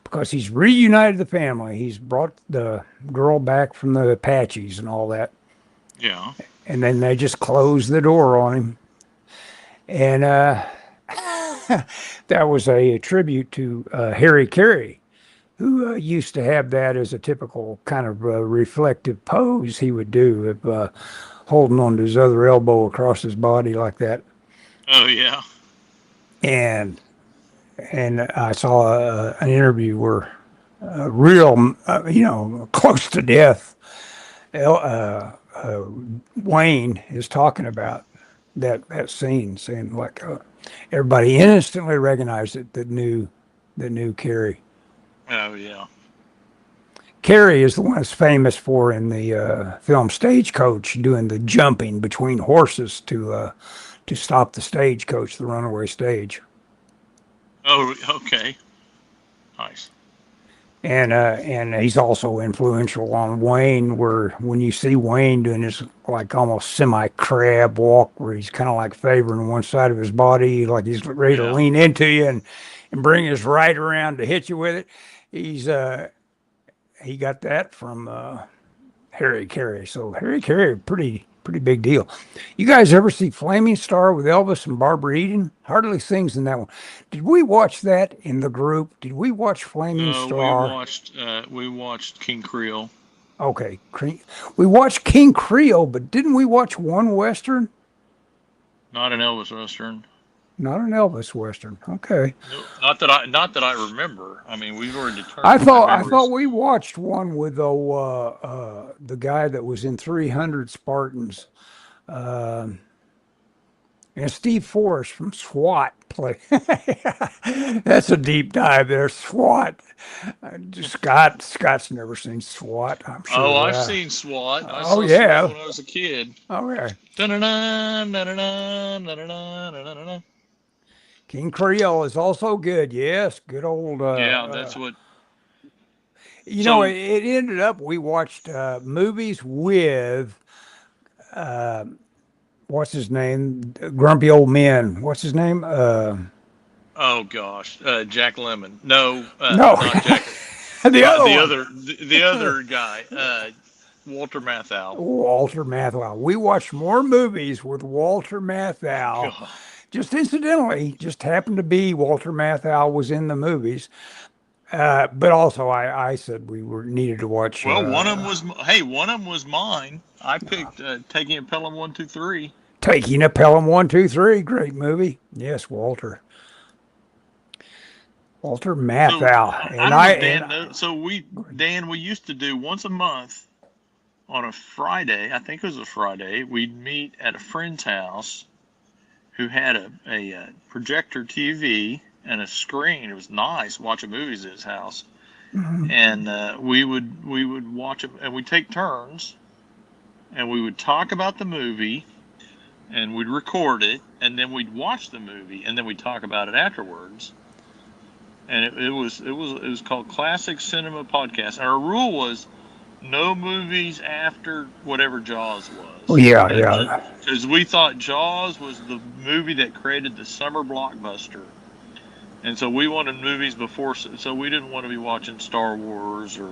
because he's reunited the family. He's brought the girl back from the Apaches and all that. Yeah. And then they just close the door on him. And that was a tribute to Harry Carey, who used to have that as a typical kind of reflective pose he would do of holding on to his other elbow across his body like that. Oh yeah. And I saw an interview where real, close to death, Wayne is talking about that scene, saying like everybody instantly recognized it that knew Carrie. Oh yeah. Carrie is the one that's famous for in the film Stagecoach doing the jumping between horses to stop the stagecoach, the runaway stage. Oh, okay. Nice. And he's also influential on Wayne, where when you see Wayne doing this like almost semi-crab walk, where he's kind of like favoring one side of his body, like he's ready to lean into you and bring his right around to hit you with it. He got that from Harry Carey. So Harry Carey, pretty big deal. You guys ever see Flaming Star with Elvis and Barbara Eden? Hardly sings in that one. Did we watch that in the group? Did we watch Flaming Star? We watched King Creole. Okay, we watched King Creole, but didn't we watch one Western? Not an Elvis Western. Not an Elvis Western. Okay. No, not that I remember. I mean, we've already determined. I thought we watched one with the guy that was in 300 Spartans, and Steve Forrest from SWAT play. That's a deep dive there. SWAT. Scott's never seen SWAT. I'm sure. Oh, I've seen SWAT. I saw SWAT when I was a kid. Okay. Da-na-na. King Creole is also good. Yes, good old. That's what. It ended up we watched movies with. What's his name? Grumpy old men. What's his name? Oh gosh, Jack Lemmon. No, no, not Jack. the other guy, Walter Matthau. Walter Matthau. We watched more movies with Walter Matthau. God. Just incidentally, just happened to be Walter Matthau was in the movies. But also, I said we needed to watch. Well, one of them was mine. I picked Taking a Pelham 123. Taking a Pelham 123, great movie. Yes, Walter Matthau. Dan, we used to do once a month on a Friday. I think it was a Friday. We'd meet at a friend's house who had a projector TV and a screen. It was nice watching movies at his house. Mm-hmm. And we would watch it, and we'd take turns, and we would talk about the movie, and we'd record it, and then we'd watch the movie, and then we'd talk about it afterwards. And it was called Classic Cinema Podcast. And our rule was no movies after whatever Jaws was. Oh, yeah. Because we thought Jaws was the movie that created the summer blockbuster. And so we wanted movies before, so we didn't want to be watching Star Wars or,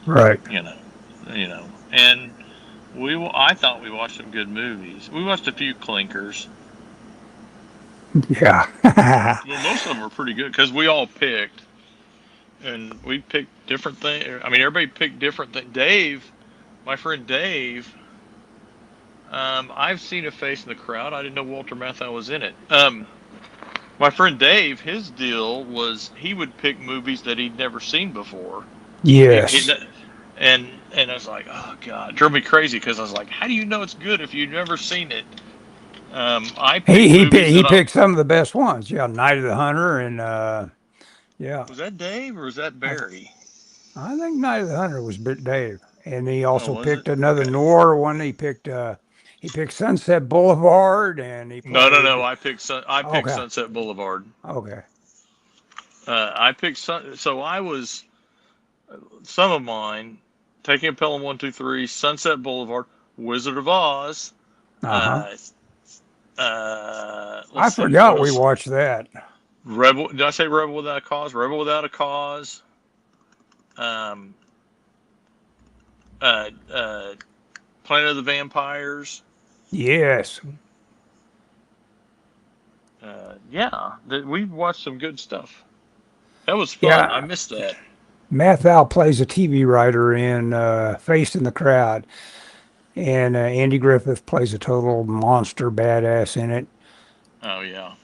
right. You know. And I thought we watched some good movies. We watched a few clinkers. Yeah. Well, most of them were pretty good because we all picked, and we picked different things. I mean, everybody picked different things. Dave, my friend Dave, I've seen a face in the crowd. I didn't know Walter Matthau was in it. My friend Dave, his deal was he would pick movies that he'd never seen before. Yes. And I was like, oh God, it drove me crazy because I was like, how do you know it's good if you've never seen it? He picked some of the best ones. Yeah, Night of the Hunter and yeah. Was that Dave or was that Barry? I think Night of the Hunter was Dave, and he also picked another noir one. He picked Sunset Boulevard, and he no. I picked Sunset Boulevard. Okay. I picked so I was some of mine. Taking a Pelham 1-2-3, Sunset Boulevard, Wizard of Oz. I forgot we watched that. Rebel. Did I say Rebel Without a Cause? Rebel Without a Cause. Planet of the Vampires. Yes. We watched some good stuff. That was fun. Yeah. I missed that. Matthau plays a TV writer in Face in the Crowd, and Andy Griffith plays a total monster badass in it. Oh yeah.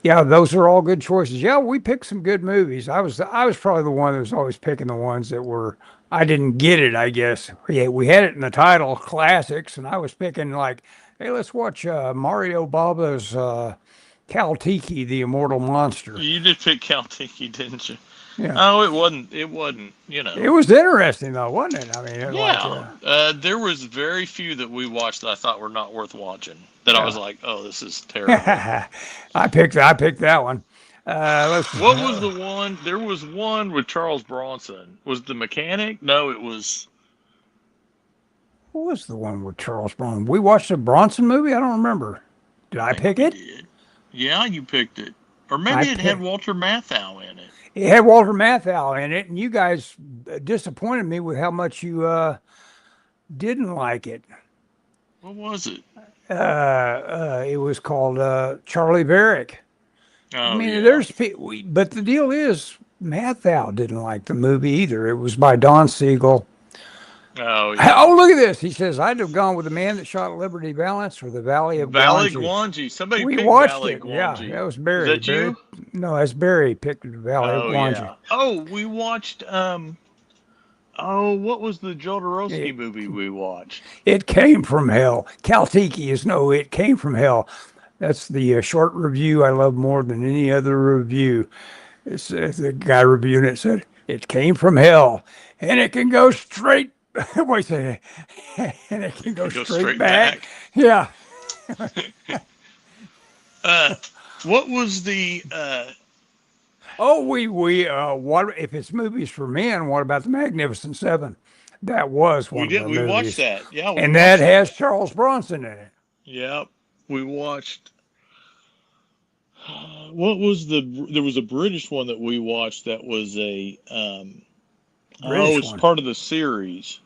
Yeah, those are all good choices. Yeah, we picked some good movies. I was probably the one that was always picking the ones that were I didn't get it, I guess. Yeah, we had it in the title, classics, and I was picking like, hey, let's watch Mario Bava's Kal-Tiki, the Immortal Monster. You did pick Kal-Tiki, didn't you? Yeah. Oh, it wasn't, It was interesting, though, wasn't it? I mean, there was very few that we watched that I thought were not worth watching. That I was like, oh, this is terrible. I picked that one. What was the one? There was one with Charles Bronson. Was it The Mechanic? No, it was. What was the one with Charles Bronson? We watched a Bronson movie? I don't remember. Did I pick it? Did. Yeah, you picked it. Or maybe it had Walter Matthau in it. It had Walter Matthau in it, and you guys disappointed me with how much you didn't like it. What was it? It was called Charlie Varick. Oh, I mean, but the deal is, Matthau didn't like the movie either. It was by Don Siegel. Oh, yeah. Oh, look at this. He says, I'd have gone with The Man That Shot Liberty Valance or The Valley of Gwangi. Somebody picked watched Valley it. Gwangi. Yeah, that was Barry. Is that you? No, that's Barry picked The Valley of Gwangi. Yeah. Oh, we watched, what was the Jodorowsky movie we watched? It Came from Hell. Kal-Tiki is It Came from Hell. That's the short review I love more than any other review. It's the guy reviewing it said, it came from hell, and it can go straight. Wait a second. And it can go straight back. Yeah. What was the? What if it's movies for men? What about The Magnificent Seven? That was one. We watched that. Yeah. And that has Charles Bronson in it. Yep. We watched. What was there was a British one that we watched that was a. It's part of the series.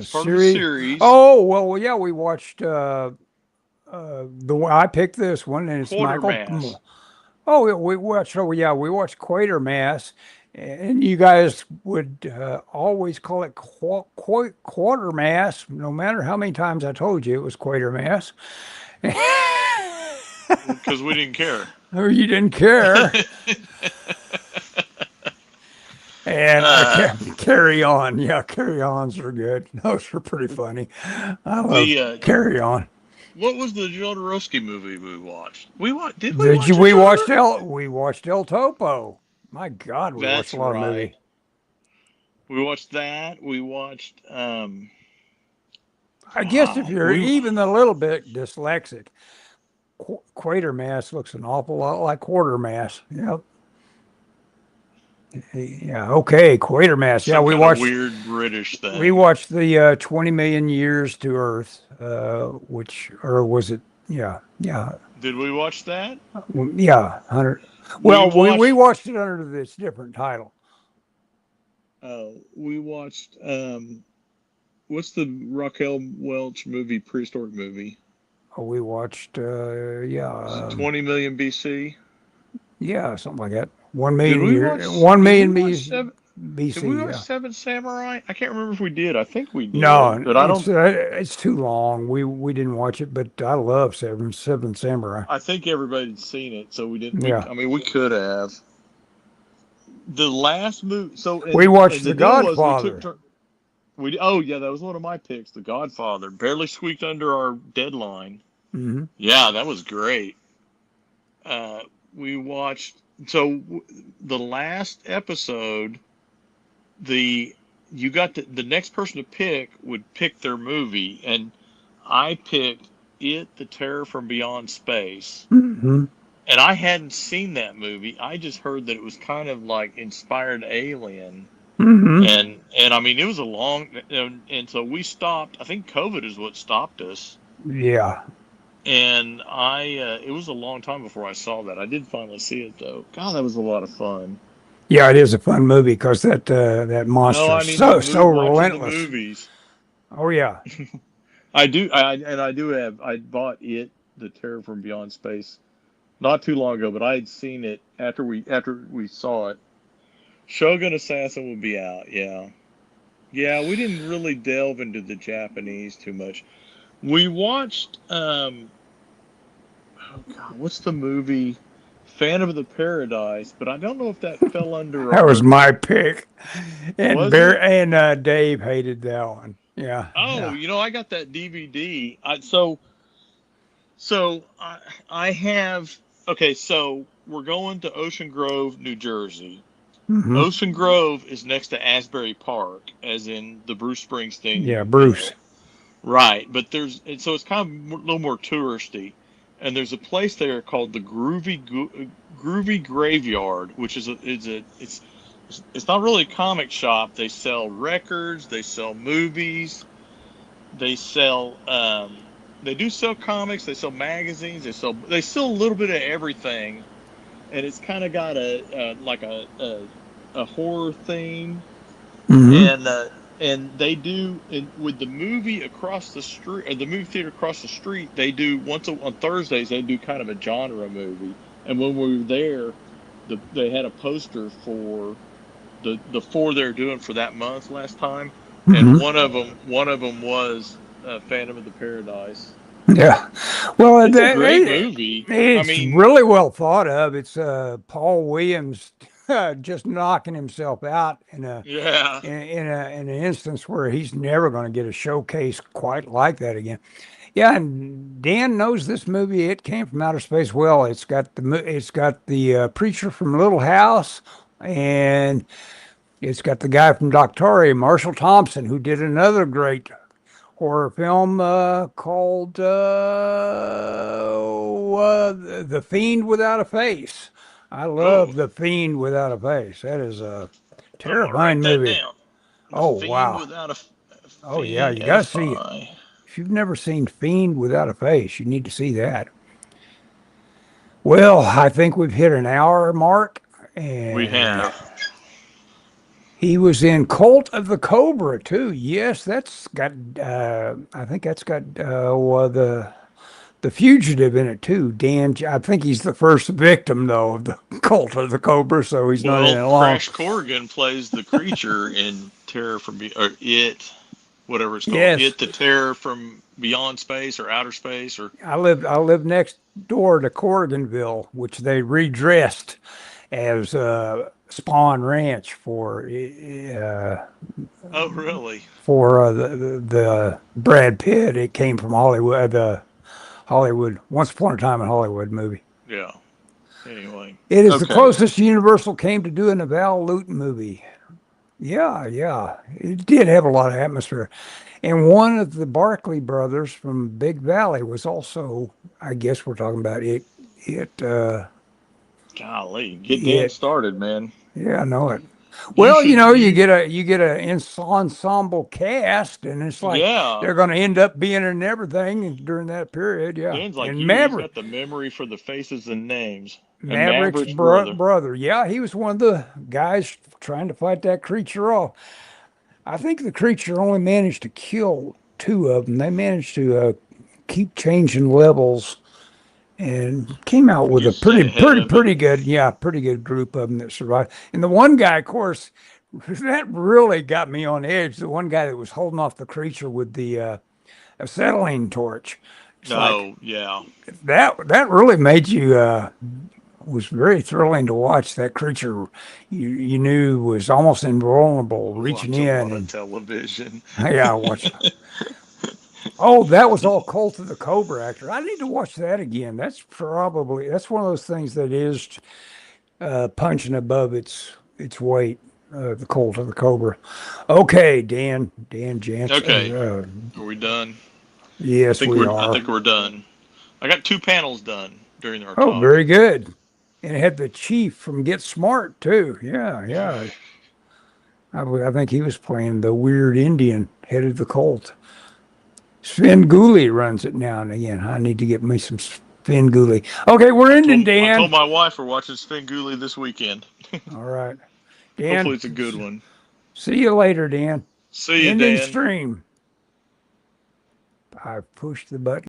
Series. Oh, well, yeah, we watched the one I picked this one, and it's Michael. Oh, we watched Quatermass, and you guys would always call it Quartermass, no matter how many times I told you it was Quatermass. Because we didn't care. Oh, you didn't care. And Carry On. Yeah, Carry Ons are good. Those are pretty funny. I love Carry On. What was the Jodorowsky movie we watched? We watched El Topo. My God, we watched a lot of movies. We watched that. We watched I guess if Wow. you're even a little bit dyslexic, Quatermass looks an awful lot like Quartermass. Yep. Yeah. Okay. Quatermass. Yeah, Some we kind of watched. weird British We thing. watched the 20 million years to Earth, which, or was it? Yeah. Yeah. Did we watch that? Yeah. 100. We Well, we watched. watched it under this different title. We watched. What's the Raquel Welch movie? Prehistoric movie. Oh, we watched. Yeah. Is it 20 million BC? Yeah, something like that. 1 Did million we year. watch? 1 Did we million watch seven? Did we BC. watch Yeah. Seven Samurai? I can't remember if we did. I think we No, did, but I don't. it's too long. We didn't watch it, but I love Seven Samurai. I think everybody's seen it, so we didn't. Yeah. I mean, we could have. The last movie. So We watched and the The deal was Godfather. Oh yeah, that was one of my picks. The Godfather barely squeaked under our deadline. Hmm. Yeah, that was great. We watched. So the last episode, you got the next person to pick would pick their movie, and I picked It, the Terror from Beyond Space. Hmm. And I hadn't seen that movie. I just heard that it was kind of like inspired Alien. Hmm. And I mean, it was a long, and so we stopped. I think COVID is what stopped us. Yeah. And it was a long time before I saw that. I did finally see it though. God, that was a lot of fun. Yeah, it is a fun movie because that monster No, I is mean so watching the relentless. movies. Oh yeah. I do, I do have. I bought It, the Terror from Beyond Space, not too long ago, but I had seen it after we saw it. Shogun Assassin would be out. Yeah, yeah. We didn't really delve into the Japanese too much. We watched. Oh God, what's the movie? Phantom of the Paradise, but I don't know if that fell under. That was my pick, and Was it? Dave hated that one. Yeah. Oh, Yeah. I got that DVD. I have. Okay, so we're going to Ocean Grove, New Jersey. Hmm. Ocean Grove is next to Asbury Park, as in the Bruce Springsteen. Yeah, Bruce. Right, but so it's kind of a little more touristy, and there's a place there called the Groovy Graveyard, which it's not really a comic shop. They sell records, they sell movies, they sell they do sell comics, they sell magazines, they sell a little bit of everything, and it's kind of got a horror theme, Hmm. and they do with the movie across the street, or the movie theater across the street. They do on Thursdays. They do kind of a genre movie, and when we were there, they had a poster for the four they're doing for that month last time, and Hmm. one of them was Phantom of the Paradise. Yeah. Well, It's a great movie. it's really well thought of. It's Paul Williams just knocking himself out Yeah. in an instance where he's never going to get a showcase quite like that again. Yeah, and Dan knows this movie. It came from outer space. Well, it's got the preacher from Little House, and it's got the guy from Doctore, Marshall Thompson, who did another great horror film called The Fiend Without a Face. I love The Fiend Without a Face. That is a terrifying movie. Down. Oh, Fiend wow. Without a Oh, yeah, you got to see it. If you've never seen Fiend Without a Face, you need to see that. Well, I think we've hit an hour mark. And We have. he was in Cult of the Cobra too. Yes, that's got. I think that's got the fugitive in it too. I think he's the first victim though of the Cult of the Cobra, so he's not in it long. Crash Corrigan plays the creature in Terror from or It, whatever it's called. Yes. It, the Terror from Beyond Space or Outer Space or. I live next door to Corriganville, which they redressed as Spawn Ranch for Oh, really? for the Brad Pitt. It came from Hollywood, the Hollywood Once Upon a Time in Hollywood movie. Yeah. Anyway, It is the closest Universal came to doing a Val Lewton movie. Yeah. It did have a lot of atmosphere. And one of the Barkley brothers from Big Valley was also, I guess we're talking about Golly, get Dan it. started, man. Yeah, I know it. You Well, should you you get a ensemble cast, and it's like yeah. they're going to end up being in everything during that period. Yeah, Dan's like and you. He's got the memory for the faces and names. And Maverick's Maverick's brother. brother. Yeah, he was one of the guys trying to fight that creature off. I think the creature only managed to kill two of them. They managed to keep changing levels and came out with You a stay ahead of it. pretty good group of them that survived. And the one guy, of course, that really got me on edge. The one guy that was holding off the creature with the acetylene torch. It's like No, yeah. that really made you was very thrilling to watch. That creature you knew was almost invulnerable, reaching Watch a in lot of and television. yeah, watch. Oh, that was all Cult of the Cobra actor. I need to watch that again. That's one of those things that is punching above its weight. The Cult of the Cobra. Okay, Dan Okay, Jansen. are we done? Yes, we I are. think we're done. I got 2 panels done during our Oh, talk. very good. And it had the chief from Get Smart too. Yeah. I think he was playing the weird Indian head of the cult. Sven Gulli runs it now and again. I need to get me some Sven Gulli. Okay, we're ending, I told Dan. my wife we're watching Svengoolie this weekend. All right. Hopefully Dan, it's a good one. see you later, Dan. See you, Ending Dan. stream. I pushed the button.